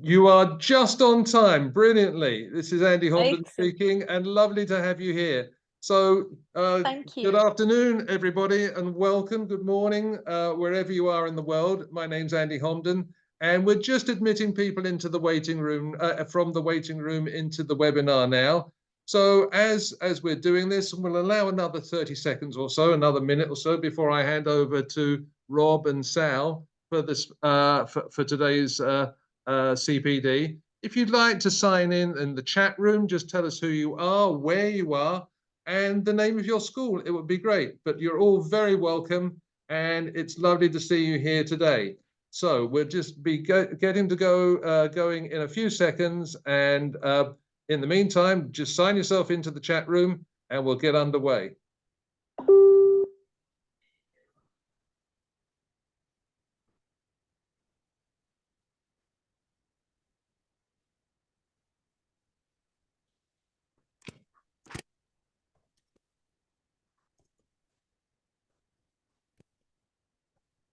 You are just on time, brilliantly. This is Andy Homden Excellent. speaking, and lovely to have you here. So, Thank good you. afternoon, everybody, and welcome. Good morning, wherever you are in the world. My name's Andy Homden, and we're just admitting people into the waiting room, from the waiting room into the webinar now. So, as we're doing this, we'll allow another 30 seconds or so, another minute or so, before I hand over to Rob and Sal for this for today's CPD. If you'd like to sign in the chat room, just tell us who you are, where you are, and the name of your school. It would be great. But you're all very welcome, and it's lovely to see you here today. So we'll just be getting to going in a few seconds, and in the meantime, just sign yourself into the chat room, and we'll get underway.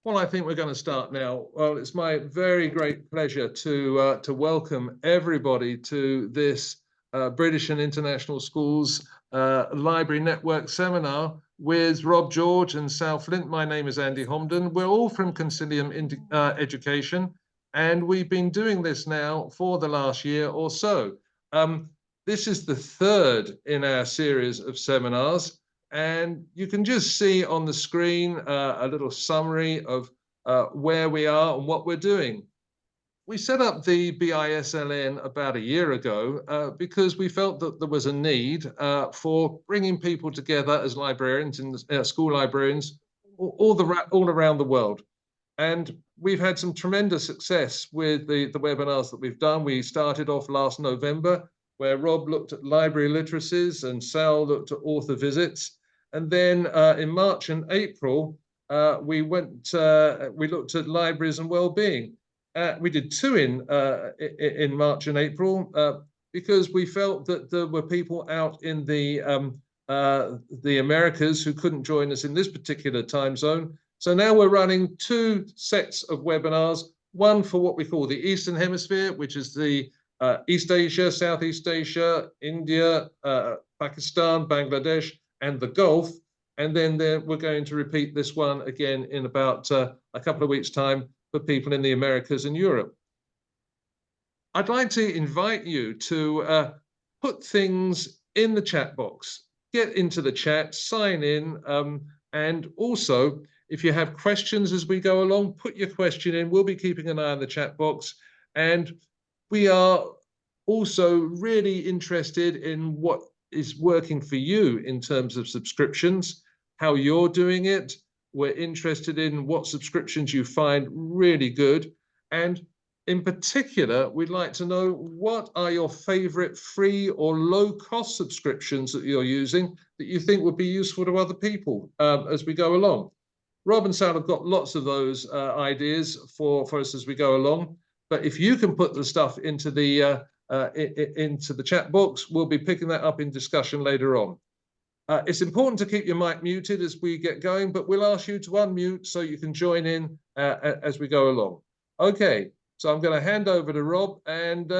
Well, I think we're going to start now. Well, it's my very great pleasure to welcome everybody to this British and International Schools Library Network seminar with Rob, George and Sal Flint. My name is Andy Homden. We're all from Concilium Education, and we've been doing this now for the last year or so. This is the third in our series of seminars. And you can just see on the screen a little summary of where we are and what we're doing. We set up the BISLN about a year ago because we felt that there was a need for bringing people together as librarians, school librarians, all around the world. And we've had some tremendous success with the webinars that we've done. We started off last November, where Rob looked at library literacies and Sal looked at author visits. And then in March and April, we looked at libraries and well-being. We did two in March and April because we felt that there were people out in the Americas who couldn't join us in this particular time zone. So now we're running two sets of webinars, one for what we call the Eastern Hemisphere, which is the East Asia, Southeast Asia, India, Pakistan, Bangladesh, and the Gulf. And then we're going to repeat this one again in about a couple of weeks' time for people in the Americas and Europe. I'd like to invite you to put things in the chat box, get into the chat, sign in, and also, if you have questions as we go along, put your question in. We'll be keeping an eye on the chat box. And we are also really interested in what is working for you in terms of subscriptions, how you're doing it. We're interested in what subscriptions you find really good. And in particular, we'd like to know what are your favorite free or low-cost subscriptions that you're using that you think would be useful to other people as we go along. Rob and Sal have got lots of those ideas for us as we go along. But if you can put the stuff into the chat box, we'll be picking that up in discussion later on. It's important to keep your mic muted as we get going, but we'll ask you to unmute so you can join in as we go along. Okay, so I'm going to hand over to Rob and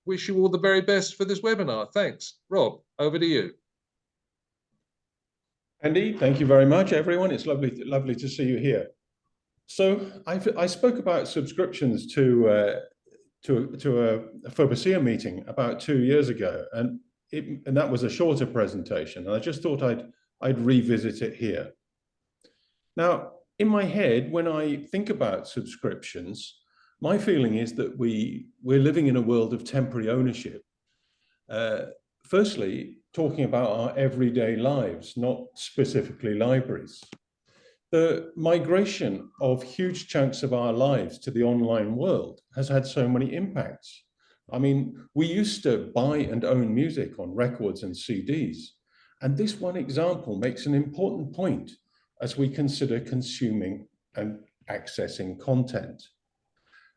wish you all the very best for this webinar. Thanks. Rob, over to you. Andy, thank you very much, everyone. It's lovely to see you here. So I spoke about subscriptions to a Phobosia meeting about 2 years ago, and that was a shorter presentation. And I just thought I'd revisit it here. Now, in my head, when I think about subscriptions, my feeling is that we're living in a world of temporary ownership. Firstly, talking about our everyday lives, not specifically libraries. The migration of huge chunks of our lives to the online world has had so many impacts. I mean, we used to buy and own music on records and CDs, and this one example makes an important point as we consider consuming and accessing content.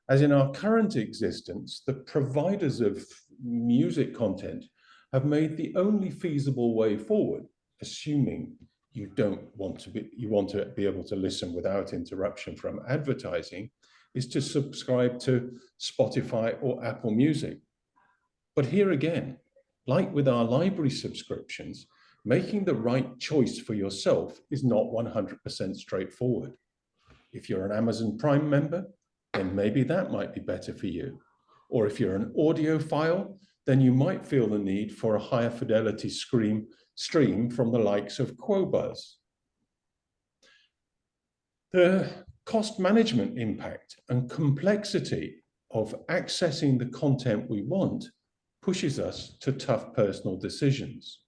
As in our current existence, the providers of music content have made the only feasible way forward, assuming you want to be able to listen without interruption from advertising, is to subscribe to Spotify or Apple Music. But here again, like with our library subscriptions, making the right choice for yourself is not 100% straightforward. If you're an Amazon Prime member, then maybe that might be better for you. Or if you're an audiophile, then you might feel the need for a higher fidelity stream from the likes of Quobuzz. The cost management impact and complexity of accessing the content we want pushes us to tough personal decisions.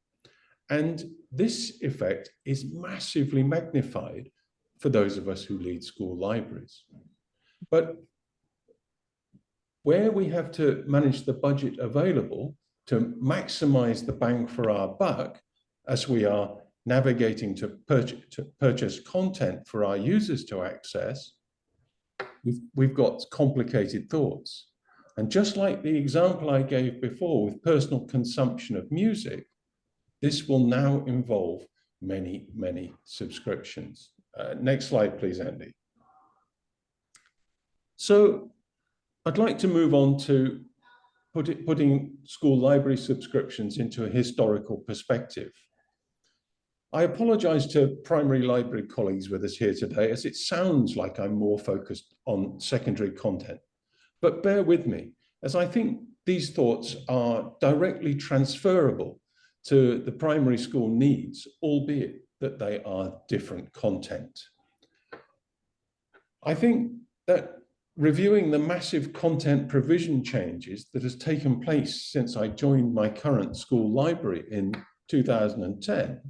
And this effect is massively magnified for those of us who lead school libraries. But where we have to manage the budget available to maximize the bang for our buck as we are navigating to purchase content for our users to access, we've got complicated thoughts. And just like the example I gave before with personal consumption of music, this will now involve many, many subscriptions. Next slide, please, Andy. So I'd like to move on to putting school library subscriptions into a historical perspective. I apologize to primary library colleagues with us here today, as it sounds like I'm more focused on secondary content. But bear with me, as I think these thoughts are directly transferable to the primary school needs, albeit that they are different content. I think that reviewing the massive content provision changes that has taken place since I joined my current school library in 2010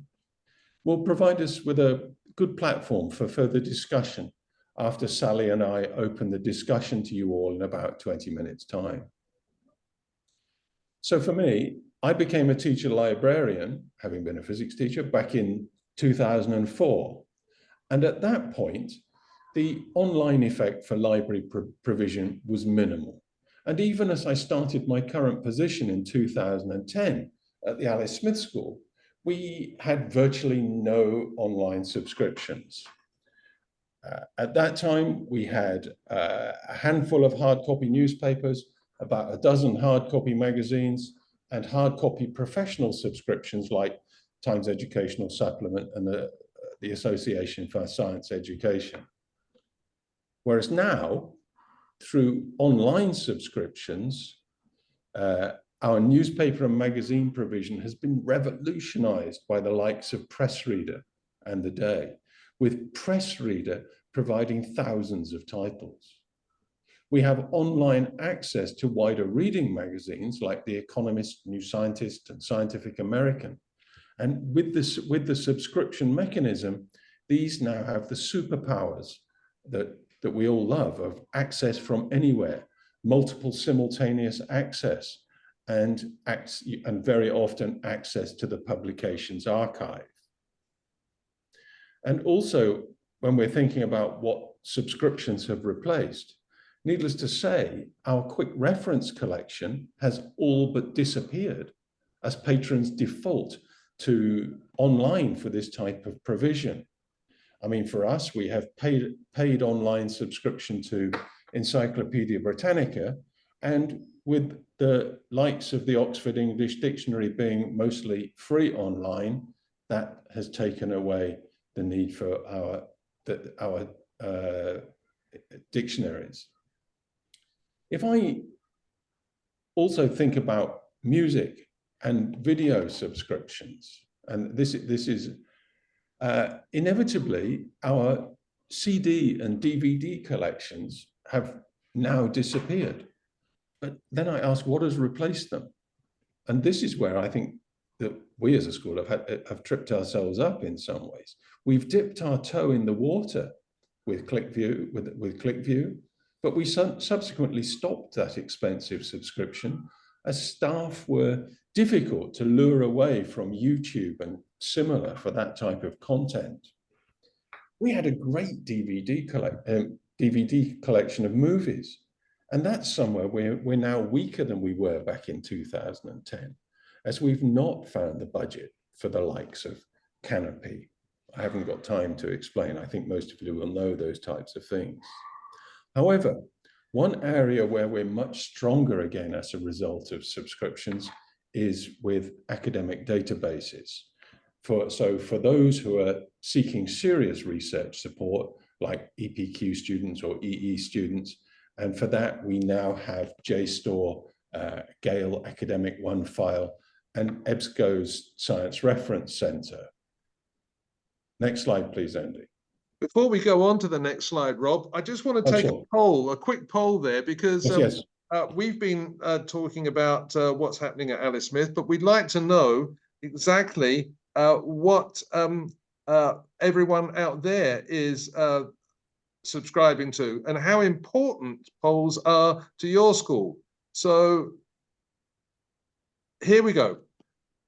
will provide us with a good platform for further discussion after Sally and I open the discussion to you all in about 20 minutes' time. So for me, I became a teacher librarian, having been a physics teacher, back in 2004. And at that point, the online effect for library provision was minimal. And even as I started my current position in 2010 at the Alice Smith School, we had virtually no online subscriptions. At that time, we had a handful of hard copy newspapers, about a dozen hard copy magazines, and hard copy professional subscriptions like Times Educational Supplement and the Association for Science Education. Whereas now, through online subscriptions, our newspaper and magazine provision has been revolutionized by the likes of Press Reader and The Day, with Press Reader providing thousands of titles. We have online access to wider reading magazines like The Economist, New Scientist, and Scientific American. And with the subscription mechanism, these now have the superpowers that we all love of access from anywhere, multiple simultaneous access, and very often access to the publication's archive. And also, when we're thinking about what subscriptions have replaced, needless to say, our quick reference collection has all but disappeared as patrons default to online for this type of provision. I mean, for us, we have paid online subscription to Encyclopedia Britannica, and with the likes of the Oxford English Dictionary being mostly free online, that has taken away the need for our dictionaries. If I also think about music and video subscriptions, and this is inevitably our CD and DVD collections have now disappeared. But then I ask, what has replaced them? And this is where I think that we as a school have tripped ourselves up in some ways. We've dipped our toe in the water with ClickView, but we subsequently stopped that expensive subscription as staff were difficult to lure away from YouTube and similar for that type of content. We had a great DVD collection of movies, and that's somewhere we're now weaker than we were back in 2010, as we've not found the budget for the likes of Canopy. I haven't got time to explain. I think most of you will know those types of things. However, one area where we're much stronger again as a result of subscriptions is with academic databases. So for those who are seeking serious research support, like EPQ students or EE students, and for that we now have JSTOR, Gale Academic One File, and EBSCO's Science Reference Center. Next slide, please, Andy. Before we go on to the next slide, Rob, I just want to take a quick poll there, because yes. We've been talking about what's happening at Alice Smith, but we'd like to know exactly what everyone out there is subscribing to, and how important polls are to your school. So here we go.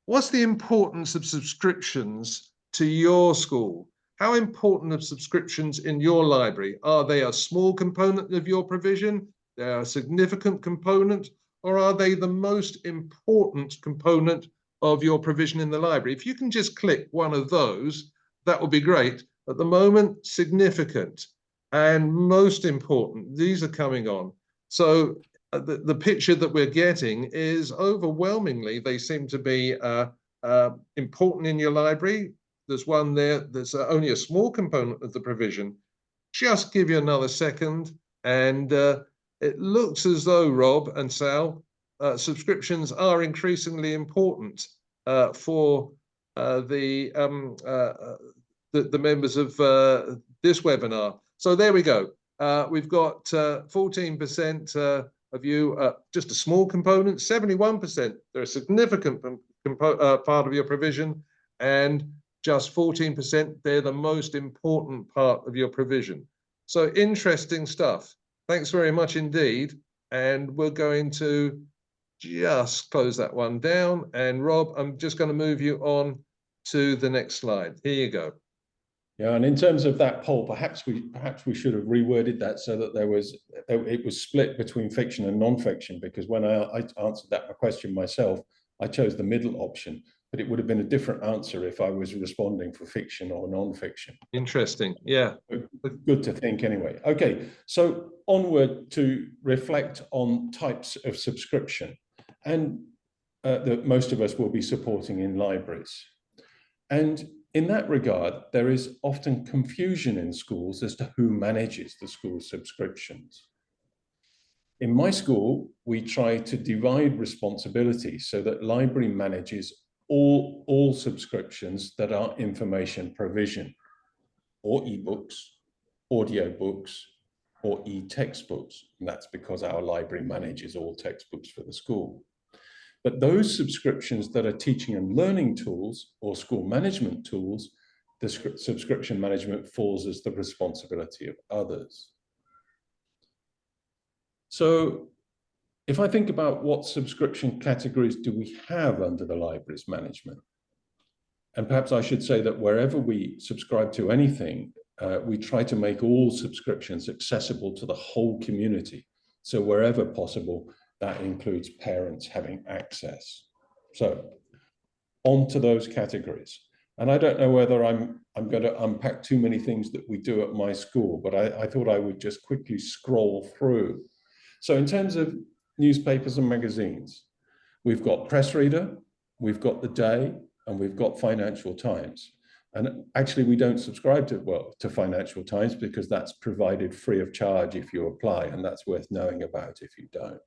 What's the importance of subscriptions to your school? How important are subscriptions in your library? Are they a small component of your provision? They're a significant component, or are they the most important component of your provision in the library? If you can just click one of those, that would be great. At the moment, significant and most important. These are coming on. So the picture that we're getting is overwhelmingly, they seem to be important in your library. There's one there that's only a small component of the provision. Just give you another second, and it looks as though, Rob and Sal, subscriptions are increasingly important for the members of this webinar. So there we go. We've got 14% of you, just a small component, 71%. They're a significant part of your provision, and just 14%, they're the most important part of your provision. So interesting stuff. Thanks very much indeed. And we're going to just close that one down. And Rob, I'm just going to move you on to the next slide. Here you go. Yeah, and in terms of that poll, perhaps we should have reworded that so that it was split between fiction and non-fiction, because when I answered that question myself, I chose the middle option, but it would have been a different answer if I was responding for fiction or non-fiction. Interesting, yeah. Good to think anyway. Okay, so onward to reflect on types of subscription, and that most of us will be supporting in libraries. And in that regard, there is often confusion in schools as to who manages the school's subscriptions. In my school, we try to divide responsibility so that library manages all subscriptions that are information provision, or ebooks, audiobooks, or e-textbooks. And that's because our library manages all textbooks for the school. But those subscriptions that are teaching and learning tools or school management tools, the subscription management falls as the responsibility of others. So if I think about what subscription categories do we have under the library's management, and perhaps I should say that wherever we subscribe to anything, we try to make all subscriptions accessible to the whole community. So wherever possible, that includes parents having access. So on to those categories. And I don't know whether I'm going to unpack too many things that we do at my school, but I thought I would just quickly scroll through. So in terms of newspapers and magazines, we've got Press Reader, we've got The Day, and we've got Financial Times. And actually we don't subscribe to Financial Times because that's provided free of charge if you apply, and that's worth knowing about if you don't.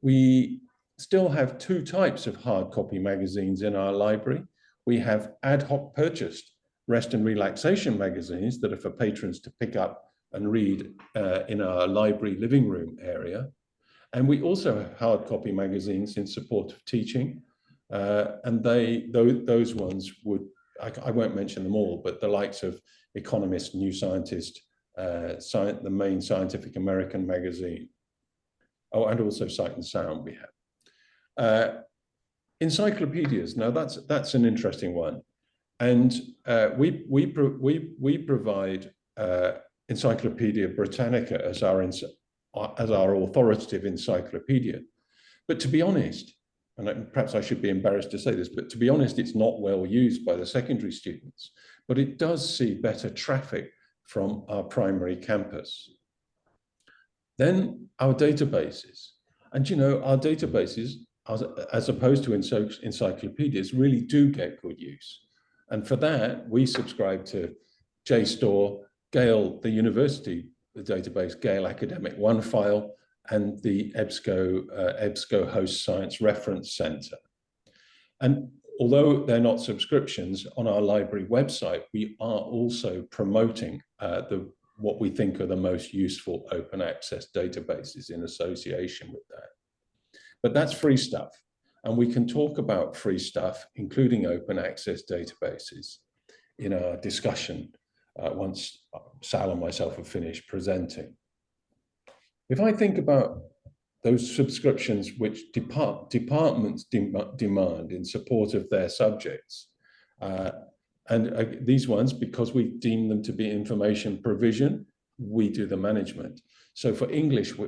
We still have two types of hard copy magazines in our library. We have ad hoc purchased rest and relaxation magazines that are for patrons to pick up and read in our library living room area. And we also have hard copy magazines in support of teaching. And those ones would, I won't mention them all, but the likes of Economist, New Scientist, the main Scientific American magazine. Oh, and also Sight and Sound we have. Encyclopedias, now that's an interesting one. And we provide Encyclopedia Britannica as our authoritative encyclopedia. But to be honest, and perhaps I should be embarrassed to say this, but to be honest, it's not well used by the secondary students, but it does see better traffic from our primary campus. Then our databases. And you know, our databases, as opposed to encyclopedias, really do get good use. And for that, we subscribe to JSTOR, Gale, the university the database, Gale Academic OneFile, and the EBSCO Host Science Reference Center. And although they're not subscriptions, on our library website, we are also promoting what we think are the most useful open access databases in association with that. But that's free stuff. And we can talk about free stuff, including open access databases, in our discussion once Sal and myself have finished presenting. If I think about those subscriptions which departments demand in support of their subjects, these ones, because we deem them to be information provision, we do the management. So for English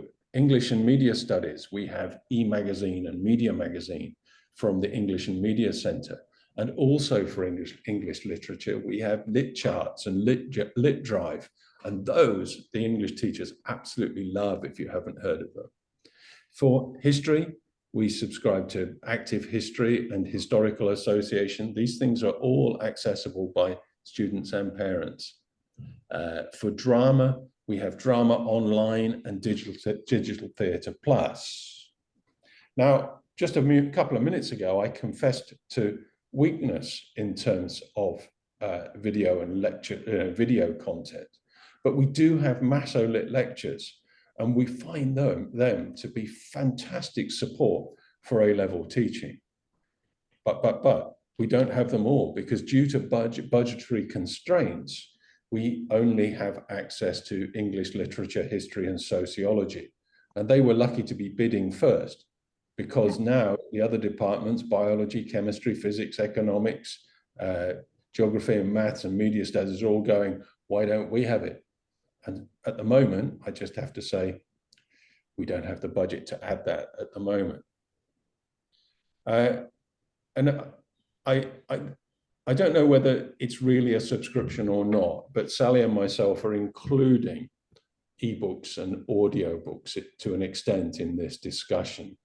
and Media Studies, we have e-magazine and Media Magazine from the English and Media Centre. And also for English literature, we have Lit Charts and Lit Drive. And those, the English teachers absolutely love if you haven't heard of them. For history, we subscribe to Active History and Historical Association. These things are all accessible by students and parents. For drama, we have Drama Online and Digital Theatre Plus. Now, just a couple of minutes ago, I confessed to weakness in terms of video and lecture, video content, but we do have Masolit lectures, and we find them to be fantastic support for A-level teaching. But we don't have them all, because due to budgetary constraints, we only have access to English literature, history, and sociology. And they were lucky to be bidding first, because now the other departments, biology, chemistry, physics, economics, geography and maths and media studies are all going, why don't we have it? And at the moment, I just have to say, we don't have the budget to add that at the moment. And I don't know whether it's really a subscription or not, but Sally and myself are including ebooks and audiobooks to an extent in this discussion.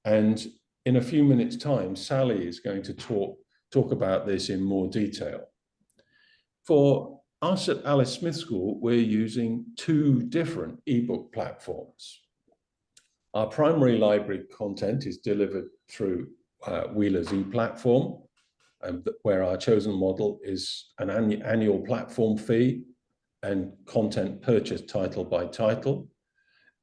And in a few minutes' time, Sally is going to talk about this in more detail. For us at Alice Smith School, we're using two different ebook platforms. Our primary library content is delivered through Wheeler's e-platform, where our chosen model is an annual platform fee and content purchased title by title.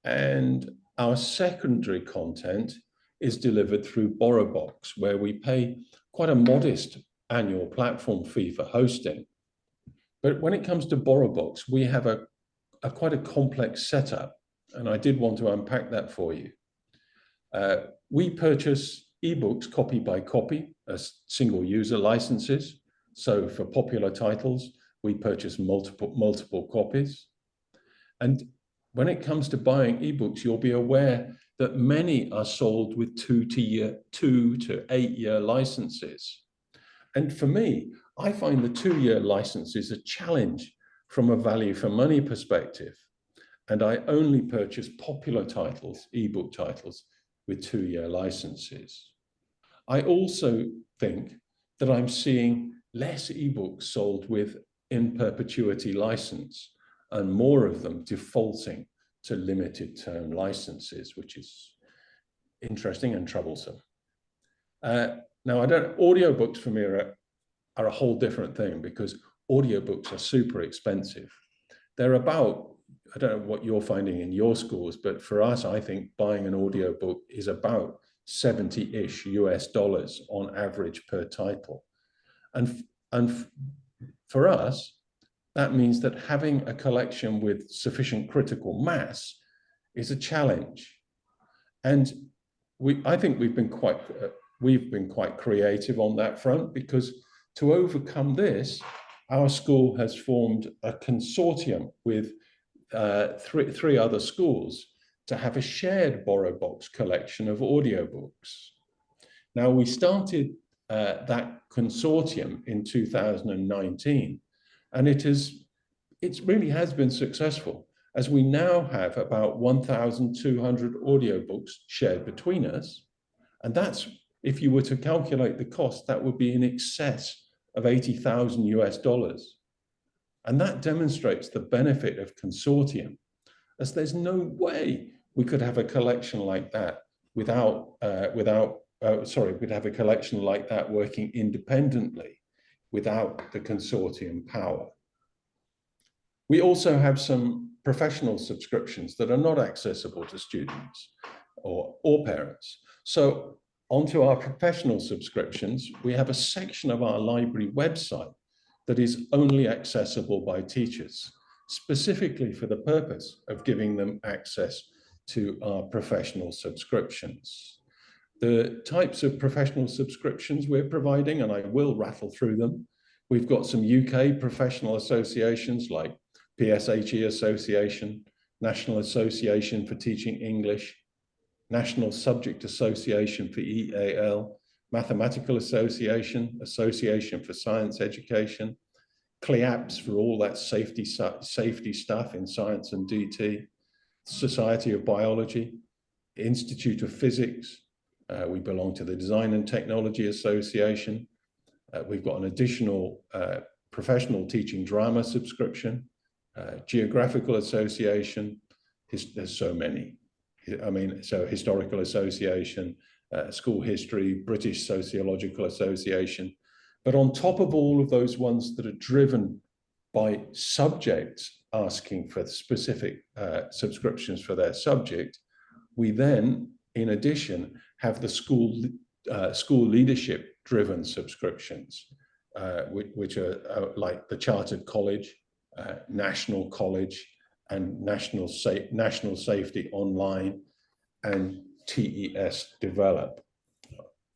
And our secondary content is delivered through BorrowBox, where we pay quite a modest annual platform fee for hosting. But when it comes to BorrowBox, we have quite a complex setup, and I did want to unpack that for you. We purchase ebooks copy by copy as single user licenses. So for popular titles, we purchase multiple copies. And when it comes to buying ebooks, you'll be aware that many are sold with 2 to 8 year licenses. And for me, I find the 2-year licenses a challenge from a value for money perspective. And I only purchase popular titles, ebook titles, with 2-year licenses. I also think that I'm seeing less ebooks sold with in perpetuity license and more of them defaulting to limited term licenses, which is interesting and troublesome. Now, audiobooks for me are a whole different thing, because audiobooks are super expensive. They're about, I don't know what you're finding in your schools, but for us, I think buying an audiobook is about $70-ish US on average per title. And for us, that means that having a collection with sufficient critical mass is a challenge. And I think we've been quite creative on that front, because to overcome this, our school has formed a consortium with three other schools to have a shared BorrowBox collection of audiobooks. Now, we started that consortium in 2019, and it really has been successful. as we now have about 1,200 audiobooks shared between us. And that's, if you were to calculate the cost, that would be in excess of 80,000 US dollars. And that demonstrates the benefit of consortium, as there's no way we could have a collection like that we'd have a collection like that working independently without the consortium power. We also have some professional subscriptions that are not accessible to students or parents. So onto our professional subscriptions, we have a section of our library website that is only accessible by teachers, specifically for the purpose of giving them access to our professional subscriptions. The types of professional subscriptions we're providing, and I will rattle through them. We've got some UK professional associations like PSHE Association, National Association for Teaching English, National Subject Association for EAL, Mathematical Association, Association for Science Education, CLIAPS for all that safety stuff in science and DT, Society of Biology, Institute of Physics. We belong to the Design and Technology Association. We've got an additional professional teaching drama subscription, Geographical Association. There's so many. I mean, so Historical Association, School History, British Sociological Association. But on top of all of those ones that are driven by subjects asking for specific subscriptions for their subject, we then, in addition, have the school leadership driven subscriptions, which are like the Chartered College, National College, and National Safety Online, and TES Develop.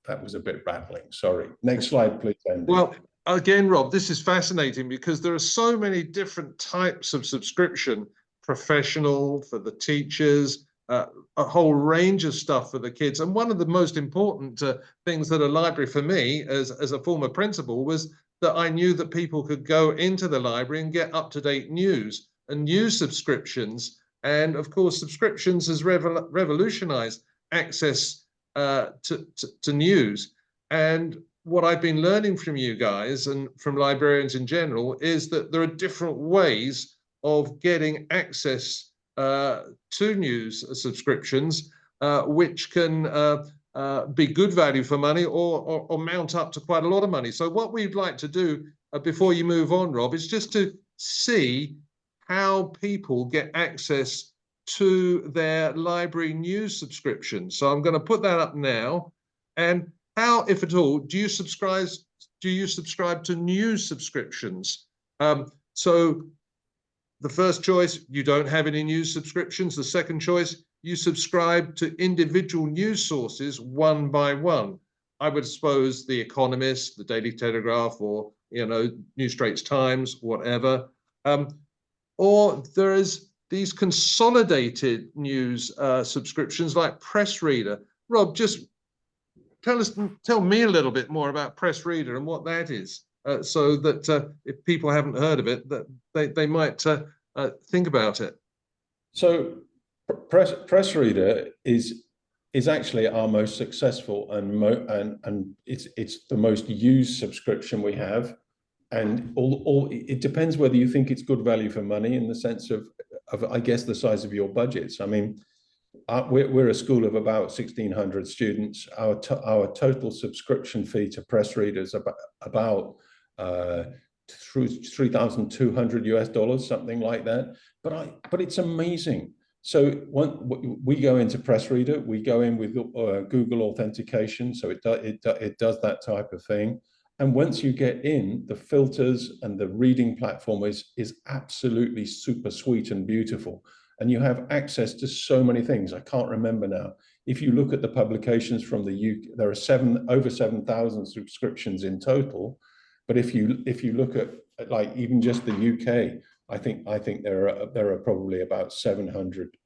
That was a bit rattling, sorry. Next slide, please, Andy. Well, again, Rob, this is fascinating because there are so many different types of subscription, professional for the teachers, a whole range of stuff for the kids. And one of the most important things that a library for me as a former principal was that I knew that people could go into the library and get up-to-date news and news subscriptions. And of course, subscriptions has revolutionized access to news. And what I've been learning from you guys and from librarians in general is that there are different ways of getting access to news subscriptions, which can be good value for money or mount up to quite a lot of money. So what we'd like to do before you move on, Rob, is just to see how people get access to their library news subscriptions. So I'm going to put that up now. And how, if at all, do you subscribe to news subscriptions? So the first choice, you don't have any news subscriptions. The second choice, you subscribe to individual news sources one by one. I would suppose The Economist, the Daily Telegraph, or New Straits Times, whatever. Or there is these consolidated news subscriptions like Press Reader. Rob, just tell me a little bit more about Press Reader and what that is, so that if people haven't heard of it, that they might think about it. So Press Reader is actually our most successful and it's the most used subscription we have. And it depends whether you think it's good value for money in the sense of I guess the size of your budgets. I mean, we're a school of about 1,600 students. Our total subscription fee to Press Reader is about $3,200 US dollars, something like that. But it's amazing. So when we go into Press Reader, we go in with Google authentication, so it does that type of thing. And once you get in, the filters and the reading platform is absolutely super sweet and beautiful. And you have access to so many things. I can't remember now. If you look at the publications from the UK, there are over 7,000 subscriptions in total. But if you look at like even just the UK, I think there are probably about 700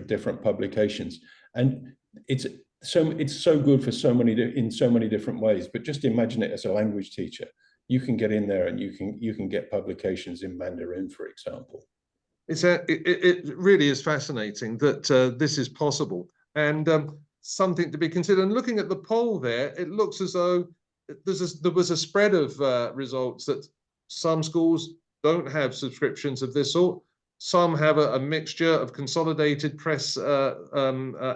different publications, and it's so good for in so many different ways. But just imagine it as a language teacher. You can get in there and you can get publications in Mandarin, for example. It really is fascinating that this is possible, and something to be considered. And looking at the poll there, it looks as though there was a spread of results that some schools don't have subscriptions of this sort. Some have a mixture of consolidated press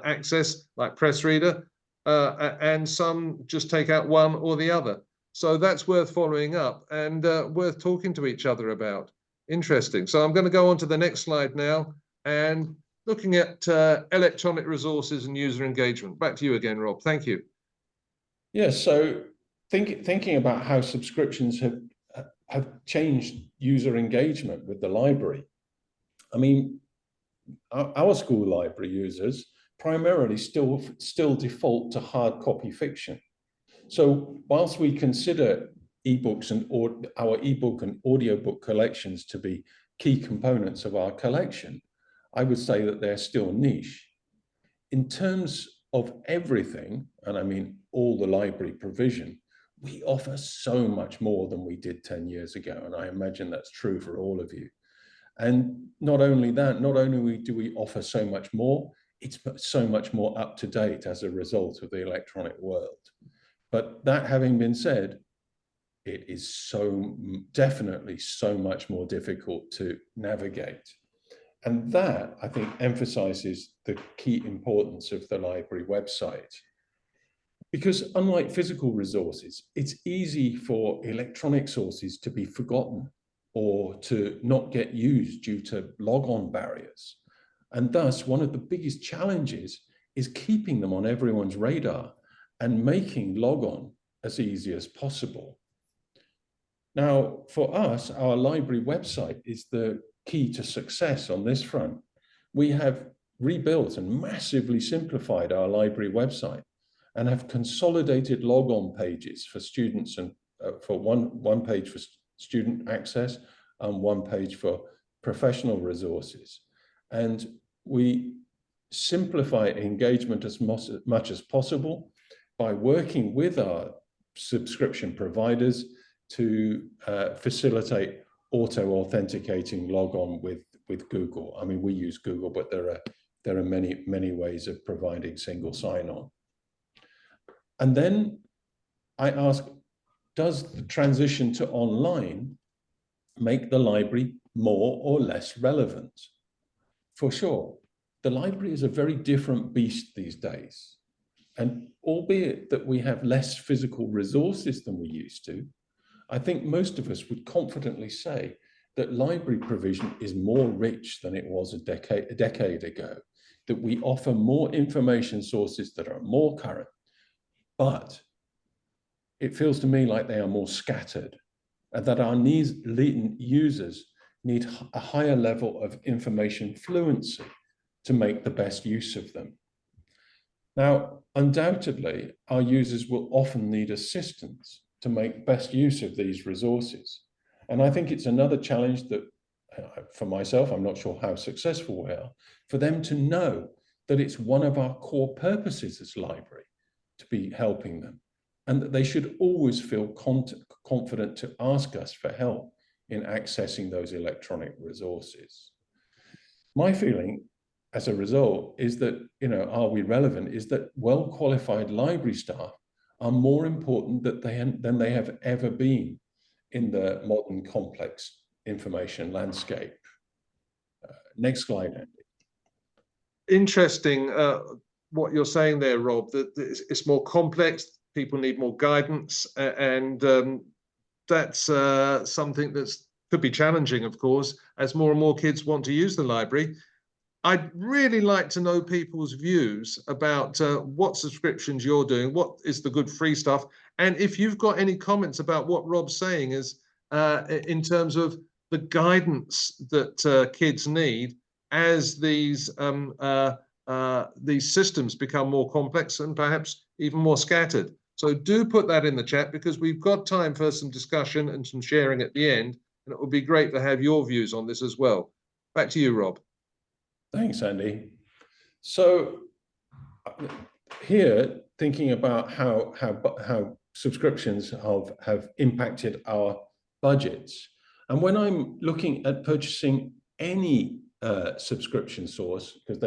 access, like Press Reader, and some just take out one or the other. So that's worth following up and worth talking to each other about. Interesting. So I'm going to go on to the next slide now and looking at electronic resources and user engagement. Back to you again, Rob. Thank you. Yes, so thinking about how subscriptions have changed user engagement with the library. I mean, our school library users primarily still default to hard copy fiction. So whilst we consider ebooks and our ebook and audiobook collections to be key components of our collection, I would say that they're still niche. In terms of everything, and I mean all the library provision, we offer so much more than we did 10 years ago, and I imagine that's true for all of you. And not only that, not only do we offer so much more, it's so much more up to date as a result of the electronic world. But that having been said, it is so definitely so much more difficult to navigate. And that, I think, emphasizes the key importance of the library website. Because unlike physical resources, it's easy for electronic sources to be forgotten or to not get used due to log-on barriers. And thus, one of the biggest challenges is keeping them on everyone's radar and making log-on as easy as possible. Now, for us, our library website is the key to success on this front. We have rebuilt and massively simplified our library website and have consolidated log-on pages for students and for one page for student access and one page for professional resources. And we simplify engagement as much as possible by working with our subscription providers to facilitate auto-authenticating log-on with Google. I mean, we use Google, but there are many ways of providing single sign-on. And then I ask, does the transition to online make the library more or less relevant? For sure, the library is a very different beast these days. And albeit that we have less physical resources than we used to, I think most of us would confidently say that library provision is more rich than it was a decade ago, that we offer more information sources that are more current, but it feels to me like they are more scattered and that our users need a higher level of information fluency to make the best use of them. Now, undoubtedly, our users will often need assistance to make best use of these resources. And I think it's another challenge that, for myself, I'm not sure how successful we are, for them to know that it's one of our core purposes as library to be helping them, and that they should always feel confident to ask us for help in accessing those electronic resources. My feeling as a result is that, are we relevant, is that well-qualified library staff are more important than they have ever been in the modern complex information landscape. Next slide, Andy. Interesting what you're saying there, Rob, that it's more complex, people need more guidance, and that's something that could be challenging, of course, as more and more kids want to use the library. I'd really like to know people's views about what subscriptions you're doing, what is the good free stuff, and if you've got any comments about what Rob's saying is in terms of the guidance that kids need as these systems become more complex and perhaps even more scattered. So do put that in the chat, because we've got time for some discussion and some sharing at the end, and it would be great to have your views on this as well. Back to you, Rob. Thanks, Andy. So here, thinking about how subscriptions have impacted our budgets, and when I'm looking at purchasing any subscription source, because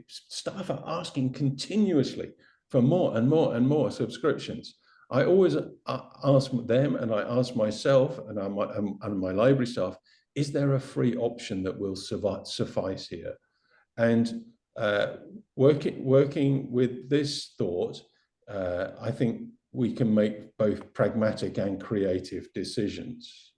staff are asking continuously for more and more and more subscriptions. I always ask them, and I ask myself and my library staff, is there a free option that will suffice here? And working with this thought, I think we can make both pragmatic and creative decisions.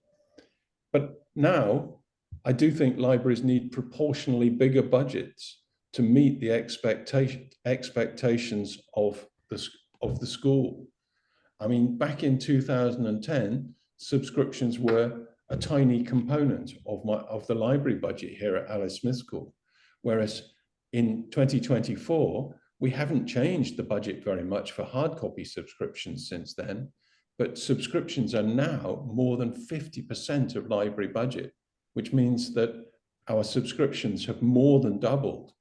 But now, I do think libraries need proportionally bigger budgets to meet the expectations of the school. I mean, back in 2010, subscriptions were a tiny component of the library budget here at Alice Smith School, whereas in 2024, we haven't changed the budget very much for hard copy subscriptions since then, but subscriptions are now more than 50% of library budget, which means that our subscriptions have more than doubled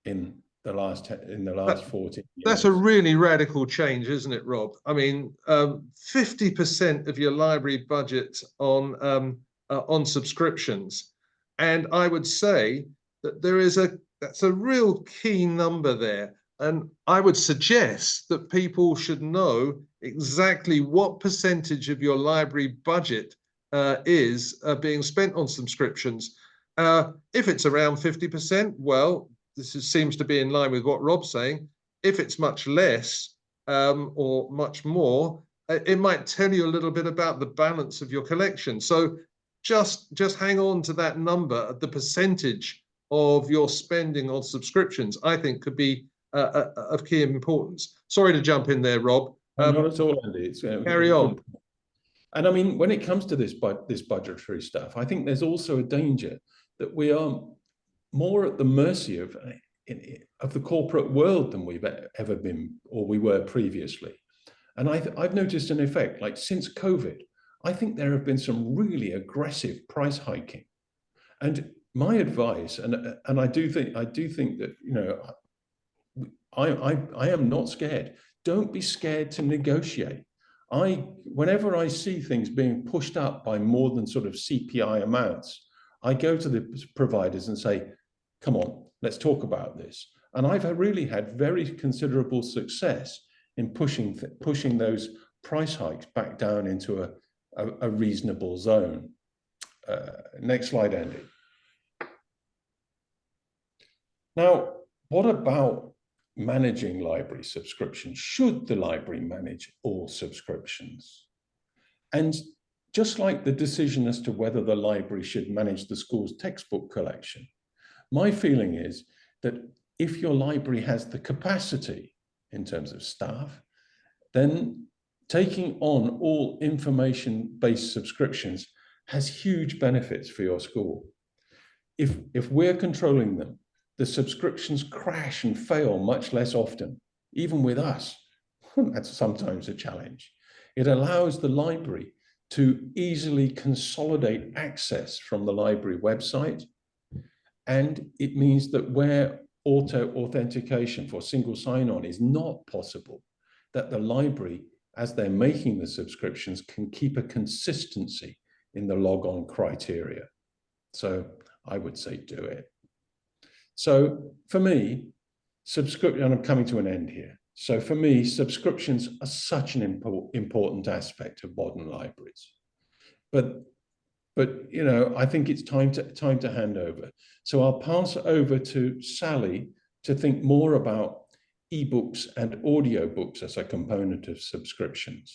in the last 14 years. That's a really radical change, isn't it, Rob? I mean, 50% of your library budget on subscriptions, and I would say that that's a real key number there. And I would suggest that people should know exactly what percentage of your library budget is being spent on subscriptions. If it's around 50%, well, seems to be in line with what Rob's saying. If it's much less or much more, it might tell you a little bit about the balance of your collection. So just hang on to that number. The percentage of your spending on subscriptions, I think, could be of key importance. Sorry to jump in there, Rob. Not at all, Andy. Carry on. And I mean, when it comes to this budgetary stuff, I think there's also a danger that we are more at the mercy of the corporate world than we've ever been, or we were previously. And I've noticed an effect, like since COVID, I think there have been some really aggressive price hiking. And my advice, and I do think that, you know, I am not scared. Don't be scared to negotiate. Whenever I see things being pushed up by more than sort of CPI amounts, I go to the providers and say, come on, let's talk about this. And I've really had very considerable success in pushing those price hikes back down into a reasonable zone. Next slide, Andy. Now, what about managing library subscriptions? Should the library manage all subscriptions? And just like the decision as to whether the library should manage the school's textbook collection, my feeling is that if your library has the capacity in terms of staff, then taking on all information-based subscriptions has huge benefits for your school. If we're controlling them, the subscriptions crash and fail much less often, even with us. That's sometimes a challenge. It allows the library to easily consolidate access from the library website. And it means that where auto-authentication for single sign-on is not possible, that the library, as they're making the subscriptions, can keep a consistency in the log-on criteria. So I would say do it. So for me, and I'm coming to an end here. So for me, subscriptions are such an important aspect of modern libraries. But you know, I think it's time to hand over. So I'll pass it over to Sally to think more about ebooks and audiobooks as a component of subscriptions.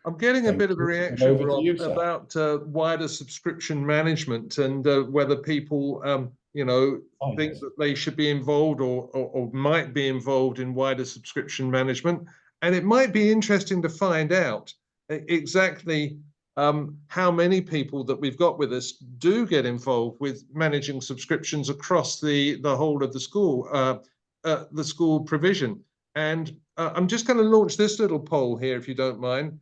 I'm getting a bit of a reaction, Rob, about wider subscription management and whether people, you know, think that they should be involved or might be involved in wider subscription management. And it might be interesting to find out exactly how many people that we've got with us do get involved with managing subscriptions across the whole of the school provision. And I'm just going to launch this little poll here, if you don't mind,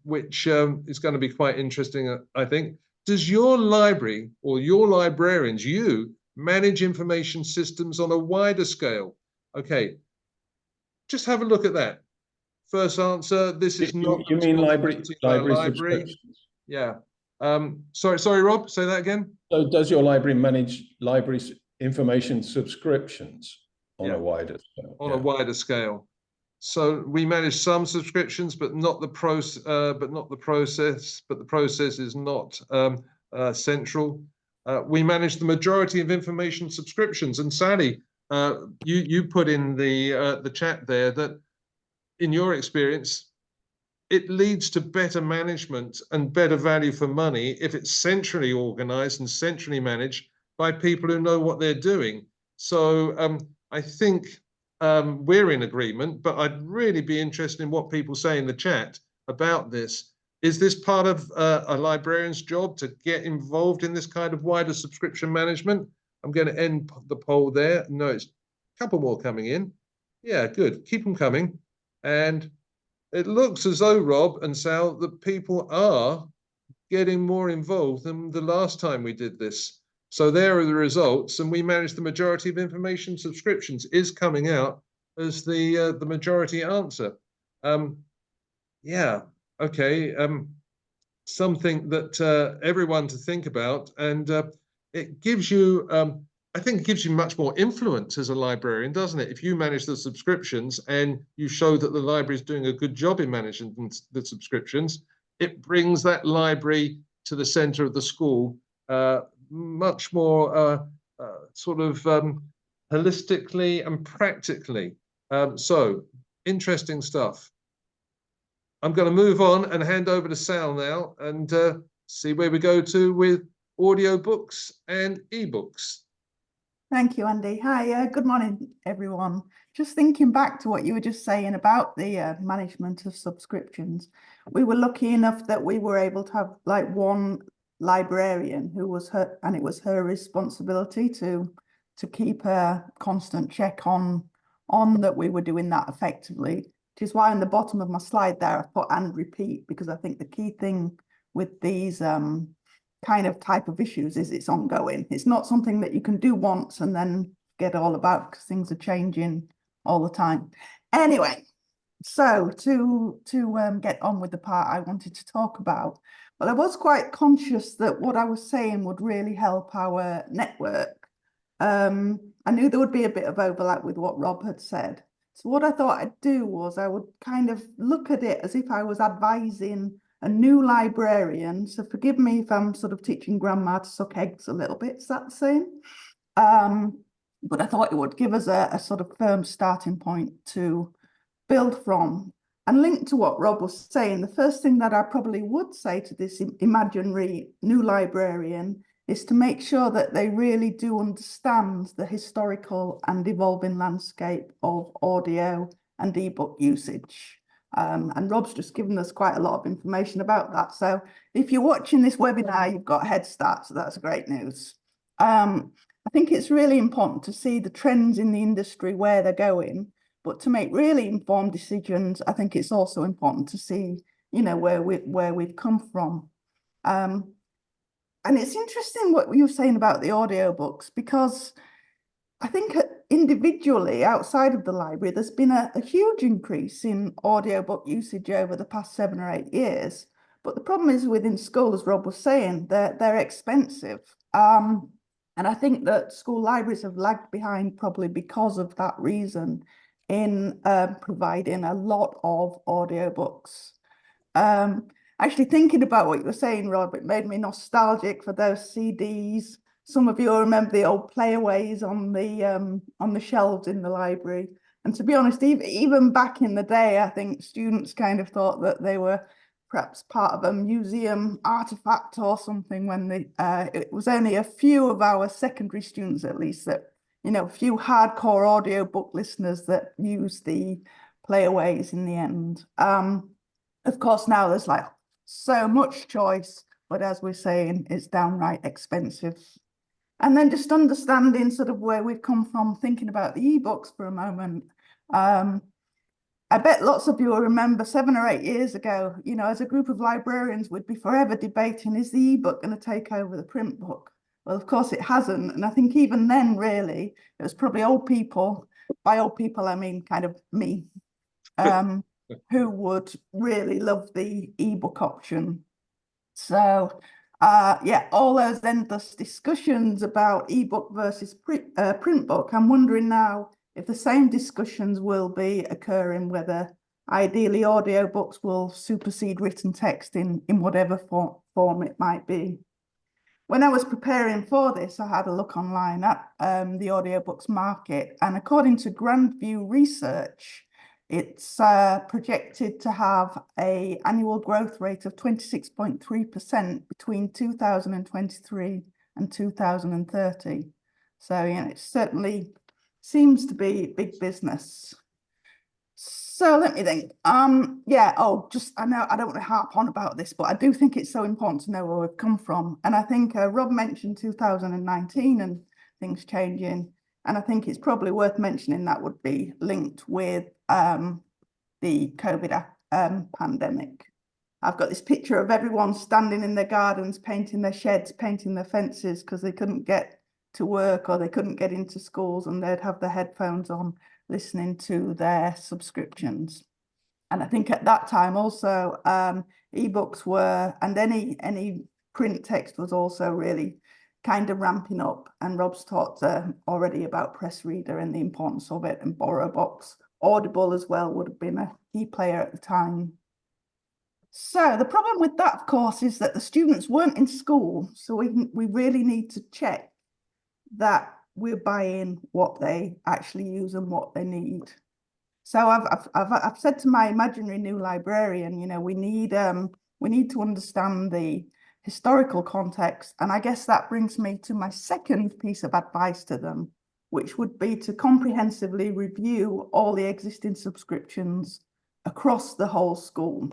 which is going to be quite interesting, I think. Does your library or your librarians, you, manage information systems on a wider scale? Okay, just have a look at that. First answer, this is not. You mean library subscriptions? Yeah. Sorry, Rob, say that again. So does your library manage libraries information subscriptions on Yeah. a wider scale? On a wider scale. So we manage some subscriptions, but not the process. But the process is not central. We manage the majority of information subscriptions. And Sally, you put in the chat there that, in your experience, it leads to better management and better value for money if it's centrally organized and centrally managed by people who know what they're doing. So I think we're in agreement, but I'd really be interested in what people say in the chat about this. Is this part of a librarian's job to get involved in this kind of wider subscription management? I'm going to end the poll there. No, it's a couple more coming in. Yeah, good. Keep them coming. And it looks as though, Rob and Sal, that people are getting more involved than the last time we did this. So there are the results, and we managed the majority of information subscriptions is coming out as the majority answer. Yeah, okay. Something that everyone to think about, and it gives you, I think it gives you much more influence as a librarian, doesn't it? If you manage the subscriptions and you show that the library is doing a good job in managing the subscriptions, it brings that library to the center of the school much more sort of holistically and practically. So interesting stuff. I'm going to move on and hand over to Sal now and see where we go to with audiobooks and ebooks. Thank you, Andy. Hi, good morning, everyone. Just thinking back to what you were just saying about the management of subscriptions, we were lucky enough that we were able to have like one librarian who was her, and it was her responsibility to keep a constant check on that we were doing that effectively, which is why on the bottom of my slide there I put and repeat, because I think the key thing with these kind of type of issues is it's ongoing. It's not something that you can do once and then get all about, because things are changing all the time. Anyway, so to get on with the part I wanted to talk about, well, I was quite conscious that what I was saying would really help our network. I knew there would be a bit of overlap with what Rob had said. So what I thought I'd do was I would kind of look at it as if I was advising a new librarian. So forgive me if I'm sort of teaching grandma to suck eggs a little bit, is that the same? But I thought it would give us a sort of firm starting point to build from. And linked to what Rob was saying, the first thing that I probably would say to this imaginary new librarian is to make sure that they really do understand the historical and evolving landscape of audio and ebook usage. And Rob's just given us quite a lot of information about that. So if you're watching this webinar, you've got a head start, so that's great news. I think it's really important to see the trends in the industry, where they're going, but to make really informed decisions, I think it's also important to see, you know, where we've come from. And it's interesting what you were saying about the audiobooks, because I think individually outside of the library, there's been a huge increase in audiobook usage over the past 7 or 8 years. But the problem is within school, as Rob was saying, they're expensive. And I think that school libraries have lagged behind probably because of that reason in providing a lot of audiobooks. Actually thinking about what you were saying, Rob, it made me nostalgic for those CDs. Some of you will remember the old playaways on the shelves in the library. And to be honest, even back in the day, I think students kind of thought that they were perhaps part of a museum artifact or something, when it was only a few of our secondary students, at least, that, you know, a few hardcore audiobook listeners that used the playaways in the end. Of course, now there's like so much choice, but as we're saying, it's downright expensive. And then just understanding sort of where we've come from, thinking about the ebooks for a moment. I bet lots of you will remember 7 or 8 years ago, you know, as a group of librarians, we'd be forever debating, is the ebook going to take over the print book? Well, of course it hasn't. And I think even then, really, it was probably old people. By old people, I mean kind of me, who would really love the ebook option. So Yeah, all those endless discussions about ebook versus print book. I'm wondering now if the same discussions will be occurring, whether ideally audiobooks will supersede written text in whatever form it might be. When I was preparing for this, I had a look online at the audiobooks market, and according to Grandview Research, it's projected to have an annual growth rate of 26.3% between 2023 and 2030. So, you know, it certainly seems to be big business. So let me think. Yeah, I know I don't want to harp on about this, but I do think it's so important to know where we've come from. And I think Rob mentioned 2019 and things changing. And I think it's probably worth mentioning that would be linked with the COVID pandemic. I've got this picture of everyone standing in their gardens, painting their sheds, painting their fences because they couldn't get to work or they couldn't get into schools, and they'd have their headphones on listening to their subscriptions. And I think at that time also ebooks were, and any print text was also really kind of ramping up. And Rob's talked already about Press Reader and the importance of it, and BorrowBox. Audible as well would have been a key player at the time. So the problem with that, of course, is that the students weren't in school. So we really need to check that we're buying what they actually use and what they need. So I've said to my imaginary new librarian, you know, we need to understand the historical context. And I guess that brings me to my second piece of advice to them, which would be to comprehensively review all the existing subscriptions across the whole school.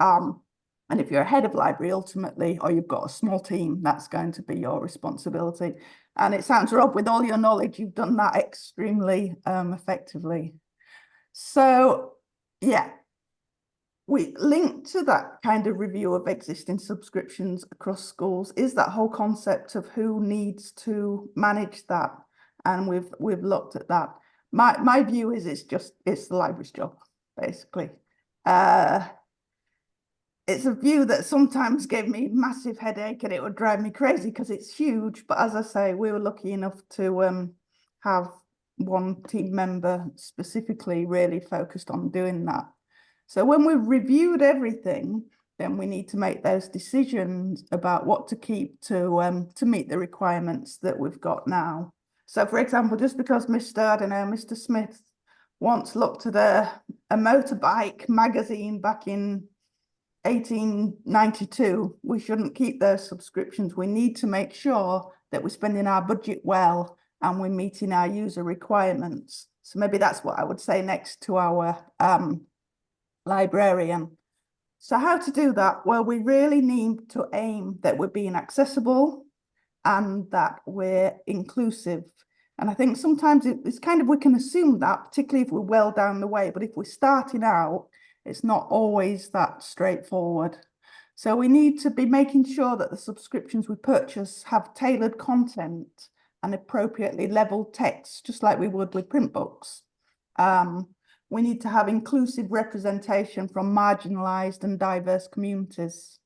And if you're a head of library, ultimately, or you've got a small team, that's going to be your responsibility. And it sounds, Rob, with all your knowledge, you've done that extremely effectively. So, yeah, we link to that kind of review of existing subscriptions across schools is that whole concept of who needs to manage that. And we've looked at that. My view is it's the library's job, basically. It's a view that sometimes gave me massive headache and it would drive me crazy because it's huge. But as I say, we were lucky enough to have one team member specifically really focused on doing that. So when we've reviewed everything, then we need to make those decisions about what to keep to meet the requirements that we've got now. So for example, just because Mr. Smith once looked at a motorbike magazine back in 1892, we shouldn't keep those subscriptions. We need to make sure that we're spending our budget well and we're meeting our user requirements. So maybe that's what I would say next to our librarian. So how to do that? Well, we really need to aim that we're being accessible and that we're inclusive. And I think sometimes it's kind of, we can assume that, particularly if we're well down the way, but if we're starting out, it's not always that straightforward. So we need to be making sure that the subscriptions we purchase have tailored content and appropriately leveled text, just like we would with print books. We need to have inclusive representation from marginalized and diverse communities.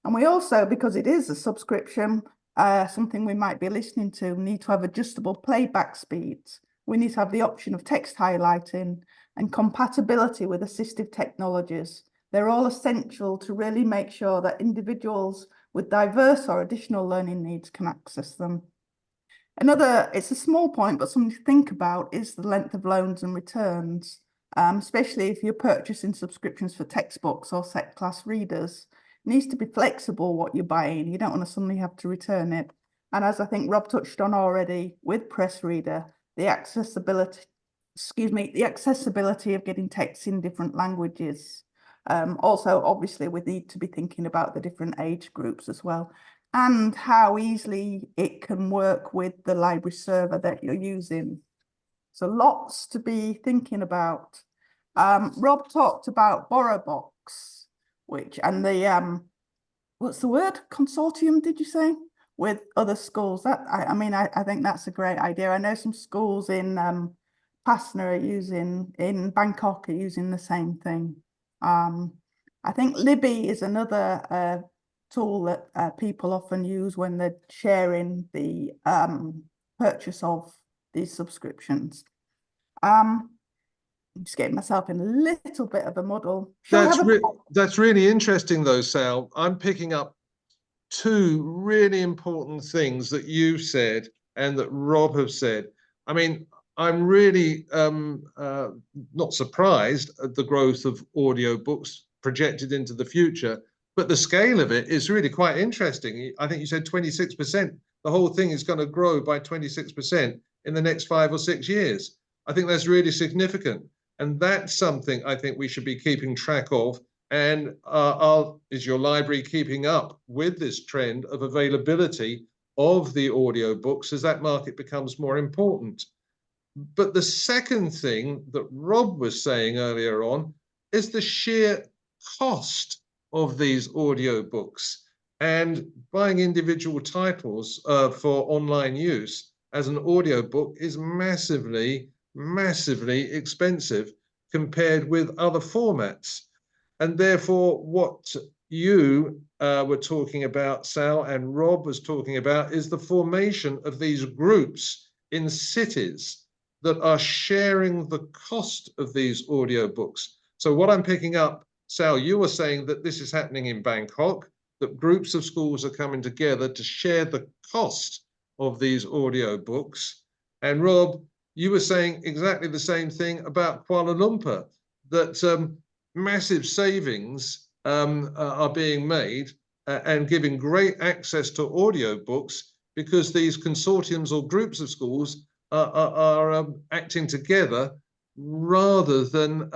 And we also, because it is a subscription, something we might be listening to, need to have adjustable playback speeds. We need to have the option of text highlighting and compatibility with assistive technologies. They're all essential to really make sure that individuals with diverse or additional learning needs can access them. Another, it's a small point, but something to think about is the length of loans and returns, especially if you're purchasing subscriptions for textbooks or set class readers. It needs to be flexible what you're buying. You don't want to suddenly have to return it. And as I think Rob touched on already with Press Reader, the accessibility of getting text in different languages. Also, obviously, we need to be thinking about the different age groups as well, and how easily it can work with the library server that you're using. So lots to be thinking about. Rob talked about BorrowBox, and the, what's the word? Consortium, did you say? With other schools. That I think that's a great idea. I know some schools in Pasna are using, in Bangkok are using the same thing. I think Libby is another tool that people often use when they're sharing the purchase of these subscriptions. I'm just getting myself in a little bit of a muddle. Shall we have a That's really interesting though, Sal. I'm picking up two really important things that you've said and that Rob have said. I mean, I'm really not surprised at the growth of audiobooks projected into the future, but the scale of it is really quite interesting. I think you said 26%. The whole thing is going to grow by 26% in the next 5 or 6 years. I think that's really significant. And that's something I think we should be keeping track of. And is your library keeping up with this trend of availability of the audiobooks as that market becomes more important? But the second thing that Rob was saying earlier on is the sheer cost of these audiobooks, and buying individual titles for online use as an audiobook is massively, massively expensive compared with other formats. And therefore, what you were talking about, Sal, and Rob was talking about is the formation of these groups in cities that are sharing the cost of these audiobooks. So what I'm picking up, Sal, you were saying that this is happening in Bangkok, that groups of schools are coming together to share the cost of these audiobooks. And Rob, you were saying exactly the same thing about Kuala Lumpur, that massive savings are being made and giving great access to audiobooks because these consortiums or groups of schools are acting together rather than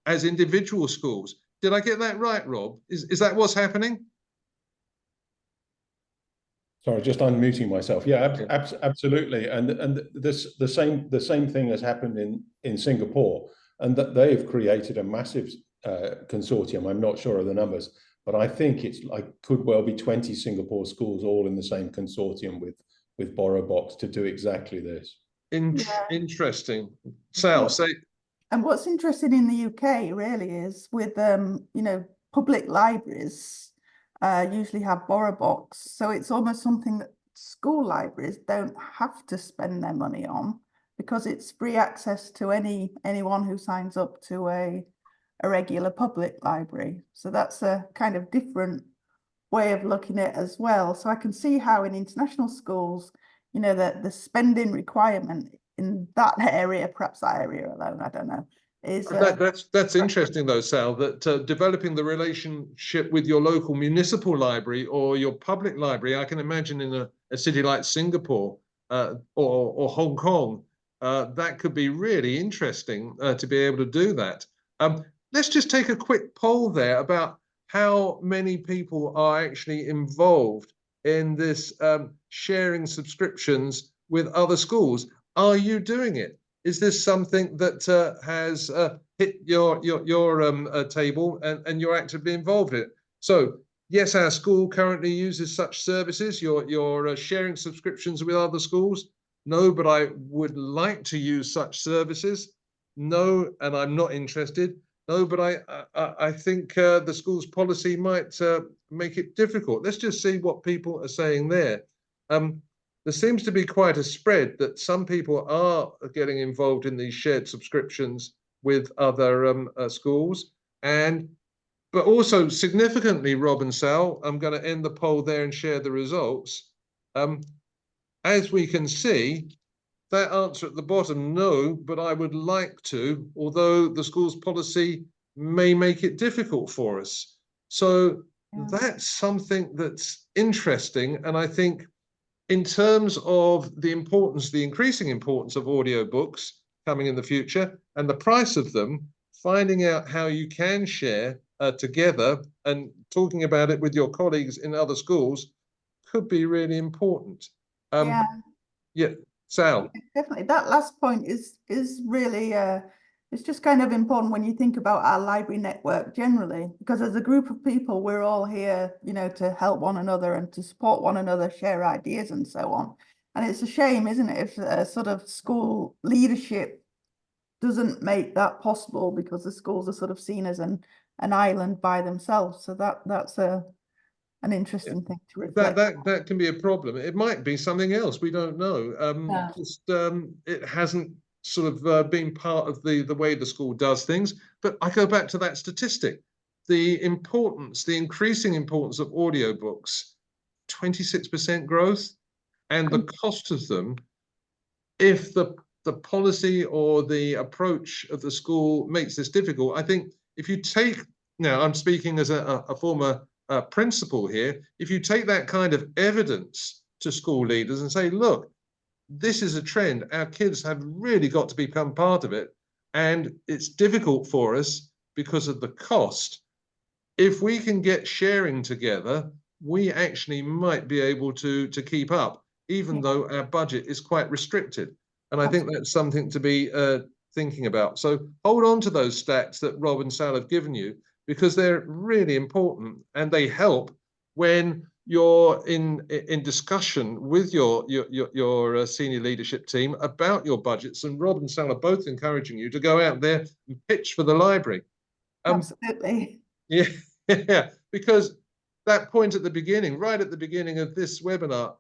as individual schools. Did I get that right, Rob? Is that what's happening? Sorry, just unmuting myself. Yeah, absolutely. And the same thing has happened in Singapore, and that they've created a massive consortium. I'm not sure of the numbers, but I think it's like could well be 20 Singapore schools all in the same consortium with BorrowBox to do exactly this. Interesting. Sal, say. And what's interesting in the UK really is with public libraries usually have BorrowBox, so it's almost something that school libraries don't have to spend their money on because it's free access to anyone who signs up to a regular public library. So that's a kind of different way of looking at it as well. So I can see how in international schools, that the spending requirement in that area, perhaps that area alone, I don't know, is that's interesting though, Sal, that developing the relationship with your local municipal library or your public library, I can imagine in a city like Singapore or Hong Kong, that could be really interesting to be able to do that. Let's just take a quick poll there about how many people are actually involved in this sharing subscriptions with other schools. Are you doing it? Is this something that has hit your table and you're actively involved in it? So yes, our school currently uses such services. You're sharing subscriptions with other schools. No, but I would like to use such services. No, and I'm not interested. No, but I think the school's policy might make it difficult. Let's just see what people are saying there. There seems to be quite a spread that some people are getting involved in these shared subscriptions with other schools. But also significantly, Rob and Sal, I'm going to end the poll there and share the results. As we can see, that answer at the bottom, no, but I would like to, although the school's policy may make it difficult for us. So that's something that's interesting. And I think in terms of the increasing importance of audiobooks coming in the future and the price of them, finding out how you can share together and talking about it with your colleagues in other schools could be really important. Yeah, Sal. Definitely. That last point is really it's just kind of important when you think about our library network generally, because as a group of people, we're all here, to help one another and to support one another, share ideas and so on. And it's a shame, isn't it, if a sort of school leadership doesn't make that possible because the schools are sort of seen as an island by themselves. So that's a an interesting thing to reflect. That can be a problem. It might be something else. We don't know. It hasn't sort of been part of the way the school does things. But I go back to that statistic, the increasing importance of audiobooks, 26% growth, and the cost of them. If the policy or the approach of the school makes this difficult, I think if you take, now I'm speaking as a former principal here, if you take that kind of evidence to school leaders and say, look, this is a trend, our kids have really got to become part of it, and it's difficult for us because of the cost. If we can get sharing together, we actually might be able to keep up, even though our budget is quite restricted. And I think that's something to be thinking about. So hold on to those stats that Rob and Sal have given you, because they're really important, and they help when you're in discussion with your senior leadership team about your budgets. And Rob and Sal are both encouraging you to go out there and pitch for the library. Absolutely. Yeah, yeah, because that point at the beginning, right at the beginning of this webinar,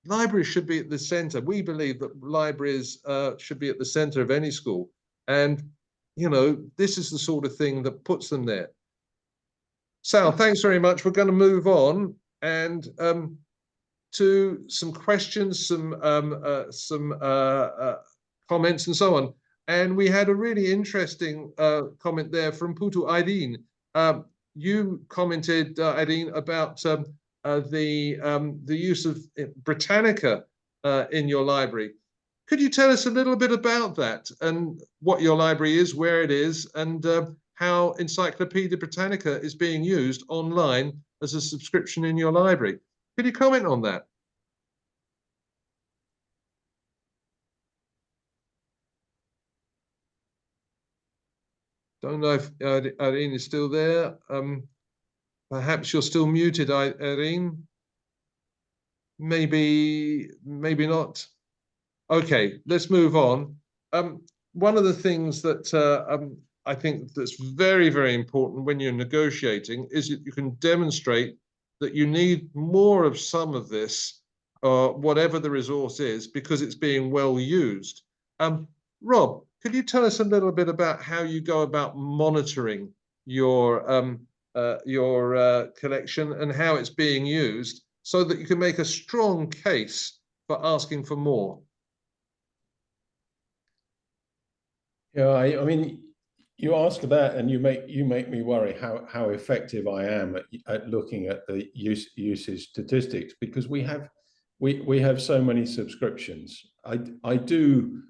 libraries should be at the center. We believe that libraries should be at the center of any school. And, you know, this is the sort of thing that puts them there. Sal, thanks very much. We're going to move on and to some questions, some comments and so on. And we had a really interesting comment there from Putu Irene. You commented, Irene, about the use of Britannica in your library. Could you tell us a little bit about that and what your library is, where it is, and how Encyclopedia Britannica is being used online as a subscription in your library? Could you comment on that? Don't know if Irene is still there. Perhaps you're still muted, Irene. Maybe not. Okay, let's move on. One of the things that I think that's very, very important when you're negotiating is that you can demonstrate that you need more of some of this, whatever the resource is, because it's being well used. Rob, could you tell us a little bit about how you go about monitoring your collection and how it's being used, so that you can make a strong case for asking for more? Yeah, I mean, you ask that, and you make me worry how effective I am at looking at the usage statistics, because we have so many subscriptions. I do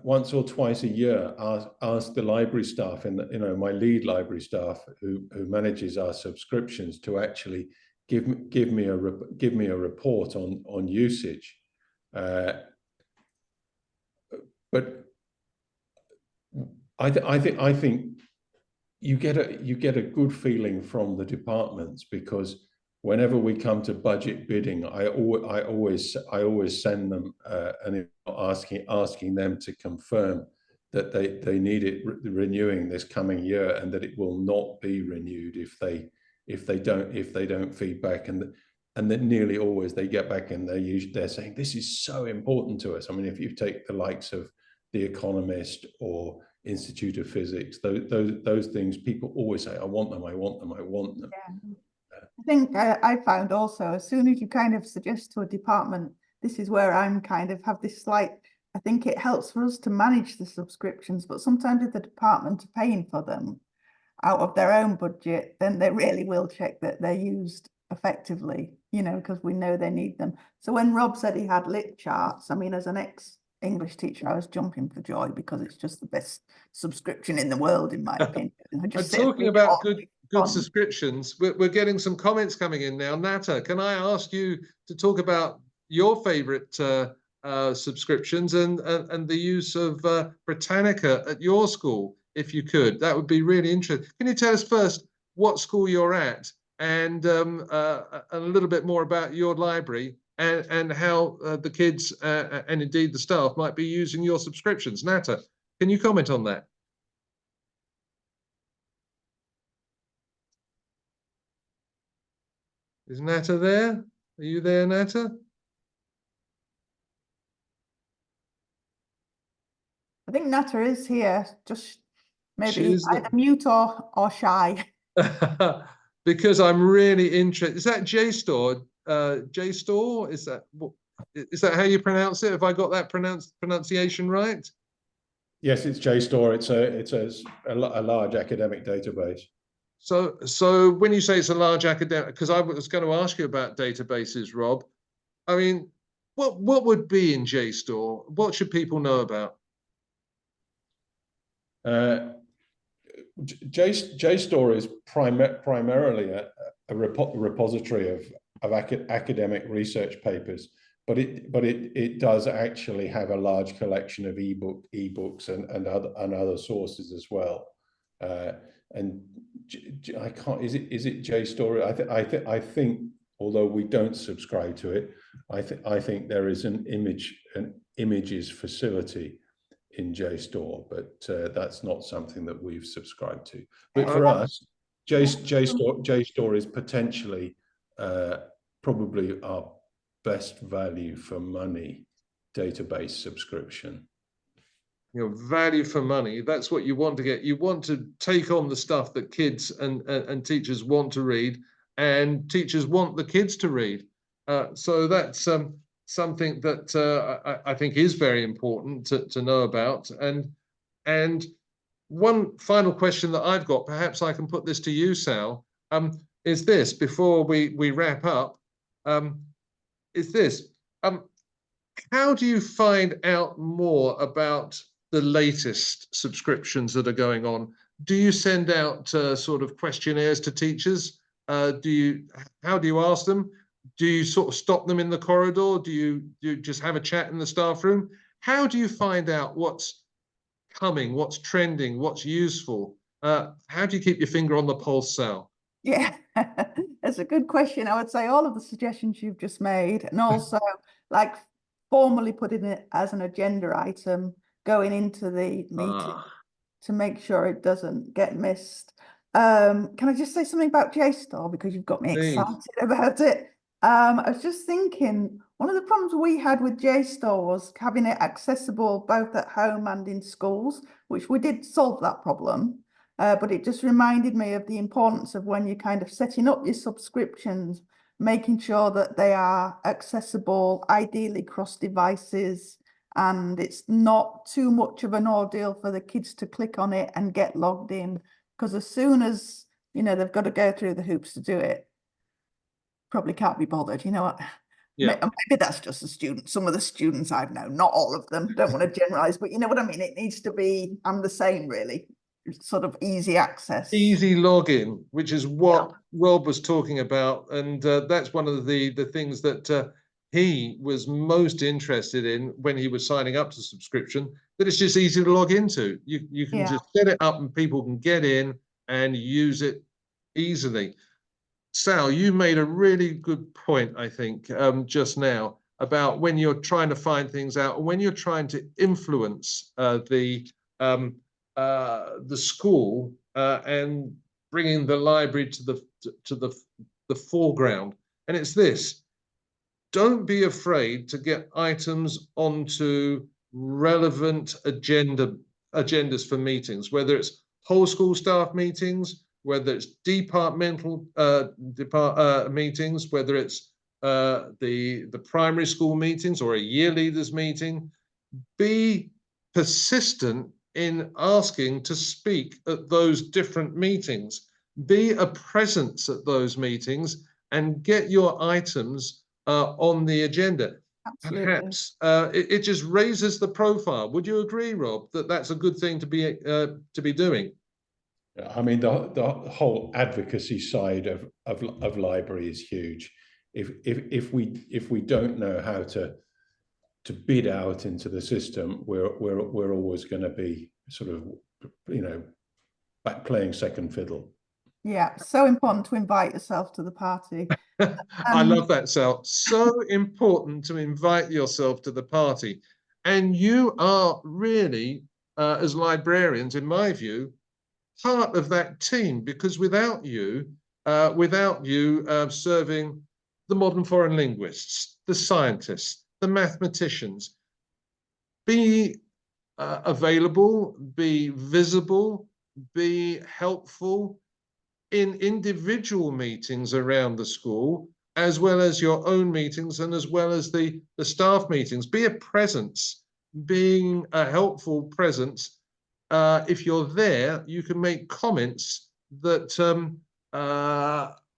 once or twice a year ask the library staff, and my lead library staff who manages our subscriptions, to actually give me a report on usage. But I think you get a good feeling from the departments, because whenever we come to budget bidding, I always send them an email asking them to confirm that they need it renewing this coming year, and that it will not be renewed if they don't feedback, and that nearly always they get back and they're saying, this is so important to us. I mean, if you take the likes of The Economist or Institute of Physics, those things, people always say, I want them. Yeah. I think I found also, as soon as you kind of suggest to a department, this is where I'm kind of have this slight, I think it helps for us to manage the subscriptions, but sometimes if the department are paying for them out of their own budget, then they really will check that they're used effectively, because we know they need them. So when Rob said he had lit charts, I mean, as an ex-English teacher, I was jumping for joy, because it's just the best subscription in the world, in my opinion. And talking about good subscriptions, we're getting some comments coming in now. Nata, can I ask you to talk about your favorite subscriptions and the use of Britannica at your school, if you could? That would be really interesting. Can you tell us first what school you're at, and a little bit more about your library, and how the kids and indeed the staff might be using your subscriptions? Nata, can you comment on that? Is Natta there? Are you there, Natta? I think Nata is here, just maybe She's either mute or shy. because I'm really interested. Is that JSTOR? JSTOR? Is that how you pronounce it? Have I got that pronunciation right? Yes, it's JSTOR. It's a large academic database. So when you say it's a large academic, because I was going to ask you about databases, Rob. I mean, what would be in JSTOR? What should people know about? JSTOR is primarily a repository of academic research papers, but it does actually have a large collection of ebooks and other sources as well. And I can't. Is it JSTOR? I think although we don't subscribe to it, I think there is an images facility in JSTOR, but that's not something that we've subscribed to. But for us, JSTOR is potentially probably our best value for money database subscription. You know, value for money. That's what you want to get. You want to take on the stuff that kids and teachers want to read, and teachers want the kids to read. So that's something that I think is very important to know about. And one final question that I've got, perhaps I can put this to you, Sal, is this, before we wrap up, is this. How do you find out more about the latest subscriptions that are going on? Do you send out sort of questionnaires to teachers? How do you ask them? Do you sort of stop them in the corridor? Do you just have a chat in the staff room? How do you find out what's coming, what's trending, what's useful? How do you keep your finger on the pulse, Sal? Yeah, that's a good question. I would say all of the suggestions you've just made, and also like formally putting it as an agenda item going into the meeting to make sure it doesn't get missed. Can I just say something about JSTOR, because you've got me excited about it? I was just thinking, one of the problems we had with JSTOR was having it accessible both at home and in schools, which we did solve that problem. But it just reminded me of the importance of when you're kind of setting up your subscriptions, making sure that they are accessible, ideally cross devices, and it's not too much of an ordeal for the kids to click on it and get logged in. Because as soon as, you know, they've got to go through the hoops to do it, probably can't be bothered, you know what? Yeah. Maybe that's just the students. Some of the students I've known, not all of them, don't want to generalize, but you know what I mean? It needs to be, I'm the same really. Sort of easy access, easy login, which is what Rob was talking about, and that's one of the things that he was most interested in when he was signing up to subscription. That it's just easy to log into. You can just set it up and people can get in and use it easily. Sal, you made a really good point, I think, just now about when you're trying to find things out, when you're trying to influence the school and bringing the library to the foreground. And it's this: don't be afraid to get items onto relevant agendas for meetings, whether it's whole school staff meetings, whether it's departmental meetings, whether it's the primary school meetings or a year leaders meeting. Be persistent in asking to speak at those different meetings. Be a presence at those meetings and get your items on the agenda. Absolutely. Perhaps it just raises the profile. Would you agree, Rob, that that's a good thing to be doing? I mean, the whole advocacy side of library is huge. If we don't know how to bid out into the system, we're always going to be sort of, you know, back playing second fiddle. Yeah, so important to invite yourself to the party. I love that, Sal. So important to invite yourself to the party. And you are really, as librarians, in my view, part of that team, because without you, without you serving the modern foreign linguists, the scientists, the mathematicians. Be available, be visible, be helpful in individual meetings around the school, as well as your own meetings and as well as the staff meetings. Be a presence, being a helpful presence. If you're there, you can make comments that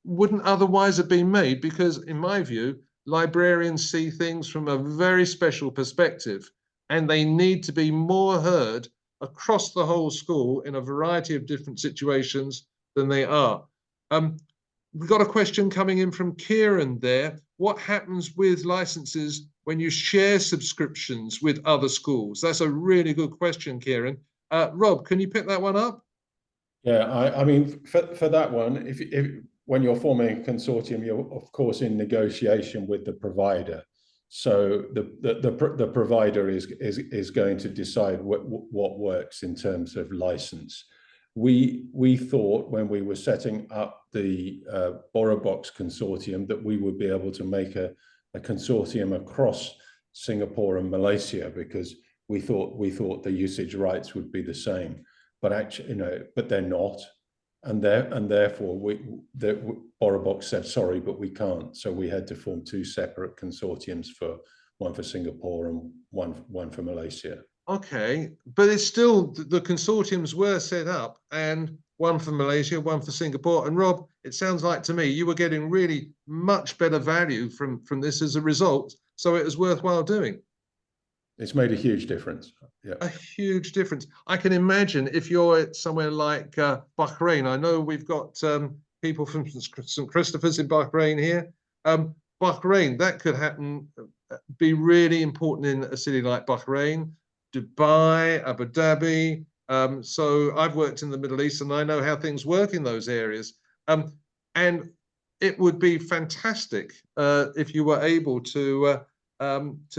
wouldn't otherwise have been made, because in my view, librarians see things from a very special perspective, and they need to be more heard across the whole school in a variety of different situations than they are. We've got a question coming in from Kieran there. What happens with licenses when you share subscriptions with other schools? That's a really good question, Kieran. Rob, can you pick that one up? Yeah, I mean, for that one, if when you're forming a consortium, you're of course in negotiation with the provider. So the provider is going to decide what works in terms of license. We thought when we were setting up the BorrowBox consortium that we would be able to make a consortium across Singapore and Malaysia, because we thought the usage rights would be the same, but actually, but they're not, and therefore BorrowBox said sorry, but we can't. So we had to form two separate consortiums, one for Singapore and one for Malaysia. Okay, but it's still, the consortiums were set up, and one for Malaysia, one for Singapore. And Rob, it sounds like to me you were getting really much better value from this as a result, so it was worthwhile doing. It's made a huge difference. Yeah, a huge difference. I can imagine if you're somewhere like Bahrain. I know we've got people from St. Christopher's in Bahrain here. Bahrain, that could happen, be really important in a city like Bahrain, Dubai, Abu Dhabi. So I've worked in the Middle East and I know how things work in those areas. And it would be fantastic if you were able to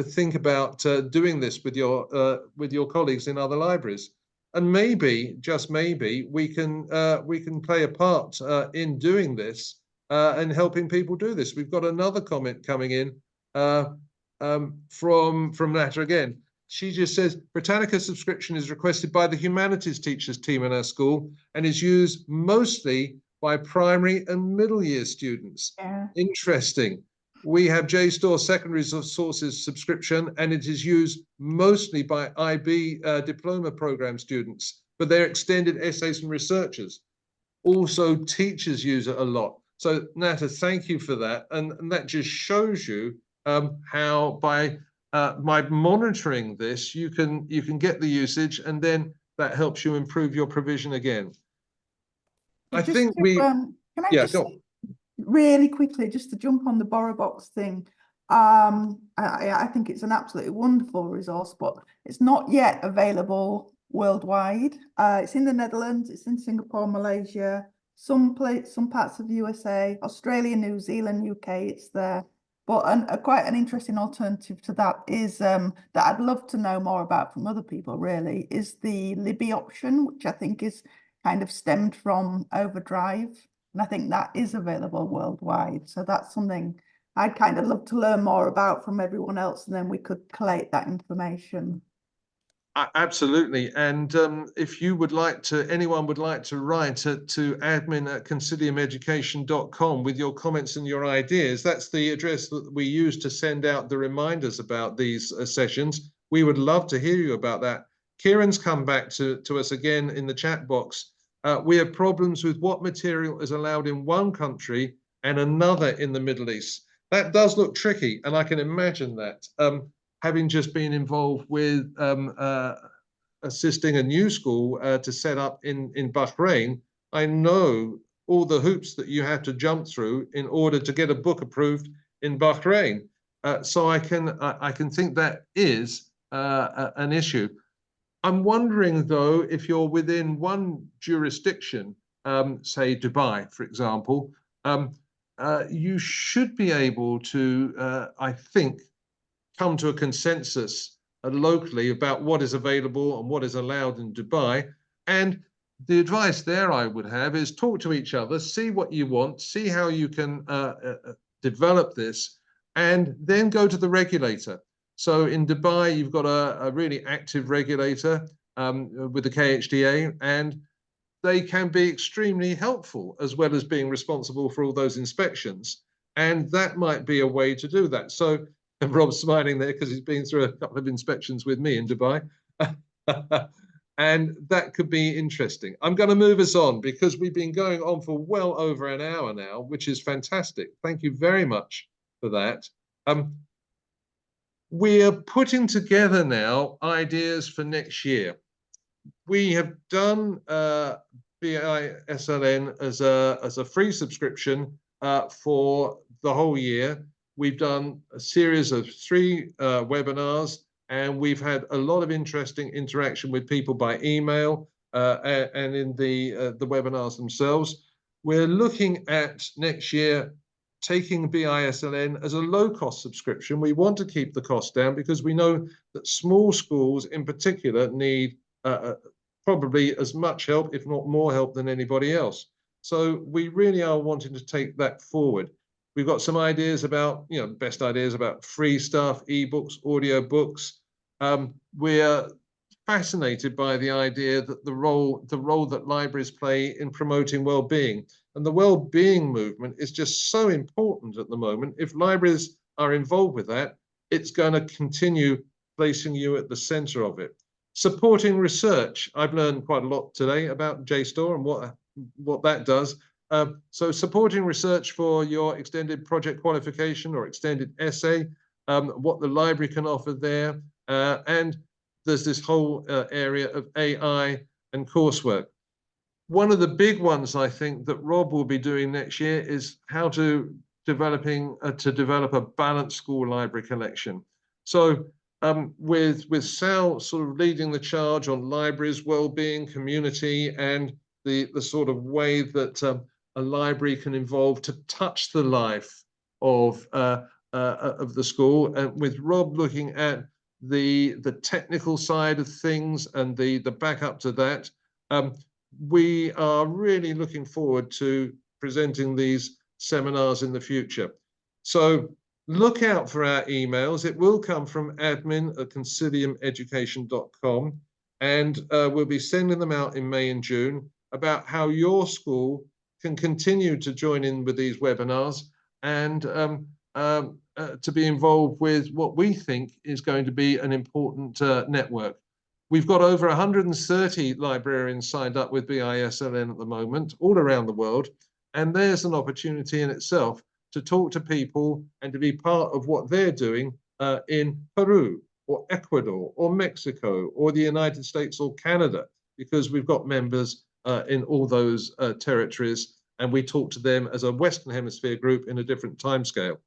think about doing this with your colleagues in other libraries, and maybe, just maybe, we can play a part in doing this and helping people do this. We've got another comment coming in from Nata again. She just says, Britannica subscription is requested by the humanities teachers team in our school and is used mostly by primary and middle year students. Yeah. Interesting. We have JSTOR secondary sources subscription, and it is used mostly by IB diploma program students, but they're extended essays and researchers. Also, teachers use it a lot. So, Nata, thank you for that. And that just shows you how by monitoring this, you can get the usage, and then that helps you improve your provision again. I think we, can I yeah, just go on. Really quickly, just to jump on the BorrowBox thing, I think it's an absolutely wonderful resource, but it's not yet available worldwide. It's in the Netherlands, it's in Singapore, Malaysia, some parts of USA, Australia, New Zealand, UK, it's there. But quite an interesting alternative to that is that I'd love to know more about from other people, really, is the Libby option, which I think is kind of stemmed from Overdrive. And I think that is available worldwide. So that's something I'd kind of love to learn more about from everyone else, and then we could collate that information. Absolutely. And if you would like to, anyone would like to write to admin@consortiumeducation.com with your comments and your ideas, that's the address that we use to send out the reminders about these sessions. We would love to hear you about that. Kieran's come back to us again in the chat box. We have problems with what material is allowed in one country and another in the Middle East. That does look tricky, and I can imagine that. Having just been involved with assisting a new school to set up in Bahrain, I know all the hoops that you have to jump through in order to get a book approved in Bahrain. So I can think that is an issue. I'm wondering, though, if you're within one jurisdiction, say Dubai, for example, you should be able to, I think, come to a consensus locally about what is available and what is allowed in Dubai. And the advice there I would have is talk to each other, see what you want, see how you can develop this, and then go to the regulator. So in Dubai, you've got a really active regulator with the KHDA, and they can be extremely helpful as well as being responsible for all those inspections. And that might be a way to do that. So, and Rob's smiling there because he's been through a couple of inspections with me in Dubai. And that could be interesting. I'm going to move us on because we've been going on for well over an hour now, which is fantastic. Thank you very much for that. We're putting together now ideas for next year. We have done BISLN as a free subscription for the whole year. We've done a series of 3 webinars, and we've had a lot of interesting interaction with people by email and in the webinars themselves. We're looking at next year taking BISLN as a low-cost subscription. We want to keep the cost down because we know that small schools in particular need probably as much help, if not more help, than anybody else. So we really are wanting to take that forward. We've got some ideas about, best ideas about free stuff, ebooks, audio books. We're fascinated by the idea that the role that libraries play in promoting well-being. And the well-being movement is just so important at the moment. If libraries are involved with that, it's going to continue placing you at the center of it. Supporting research. I've learned quite a lot today about JSTOR and what that does. So supporting research for your extended project qualification or extended essay, what the library can offer there. And there's this whole area of AI and coursework. One of the big ones I think that Rob will be doing next year is how to develop a balanced school library collection. So with Sal sort of leading the charge on libraries, well-being, community, and the sort of way that a library can evolve to touch the life of the school, and with Rob looking at the technical side of things and the backup to that, we are really looking forward to presenting these seminars in the future. So look out for our emails. It will come from admin@conciliumeducation.com, and we'll be sending them out in May and June about how your school can continue to join in with these webinars and to be involved with what we think is going to be an important network. We've got over 130 librarians signed up with BISLN at the moment, all around the world, and there's an opportunity in itself to talk to people and to be part of what they're doing in Peru or Ecuador or Mexico or the United States or Canada, because we've got members in all those territories, and we talk to them as a Western Hemisphere group in a different time scale,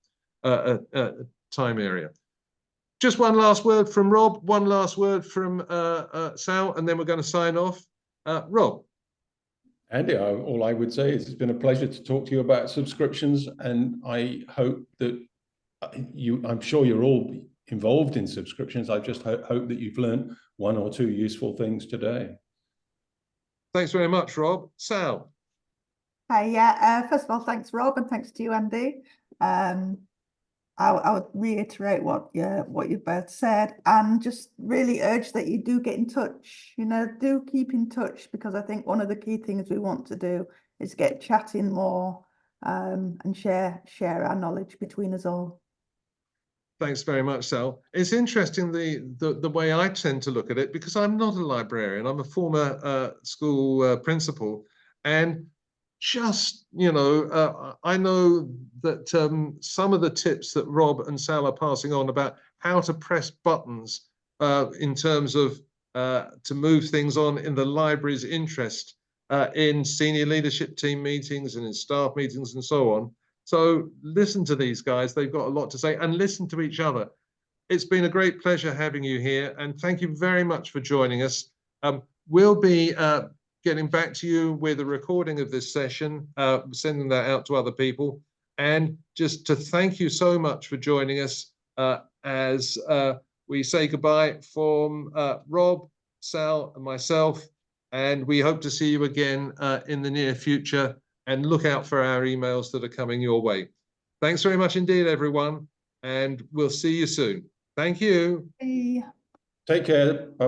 time area. Just one last word from Rob, one last word from Sal, and then we're going to sign off. Rob. Andy, all I would say is it's been a pleasure to talk to you about subscriptions, and I hope that I'm sure you're all involved in subscriptions. I just hope that you've learned 1 or 2 useful things today. Thanks very much, Rob. Sal. Hi, yeah. First of all, thanks, Rob, and thanks to you, Andy. I would reiterate what you both said, and just really urge that you do get in touch. Do keep in touch, because I think one of the key things we want to do is get chatting more and share our knowledge between us all. Thanks very much, Sal. It's interesting the way I tend to look at it, because I'm not a librarian. I'm a former school principal, and just, I know that some of the tips that Rob and Sal are passing on about how to press buttons in terms of to move things on in the library's interest in senior leadership team meetings and in staff meetings and so on. So listen to these guys. They've got a lot to say, and listen to each other. It's been a great pleasure having you here, and thank you very much for joining us. We'll be getting back to you with a recording of this session, sending that out to other people, and just to thank you so much for joining us as we say goodbye from Rob, Sal, and myself. And we hope to see you again in the near future, and look out for our emails that are coming your way. Thanks very much indeed, everyone, and we'll see you soon. Thank you. Bye. Take care. Bye.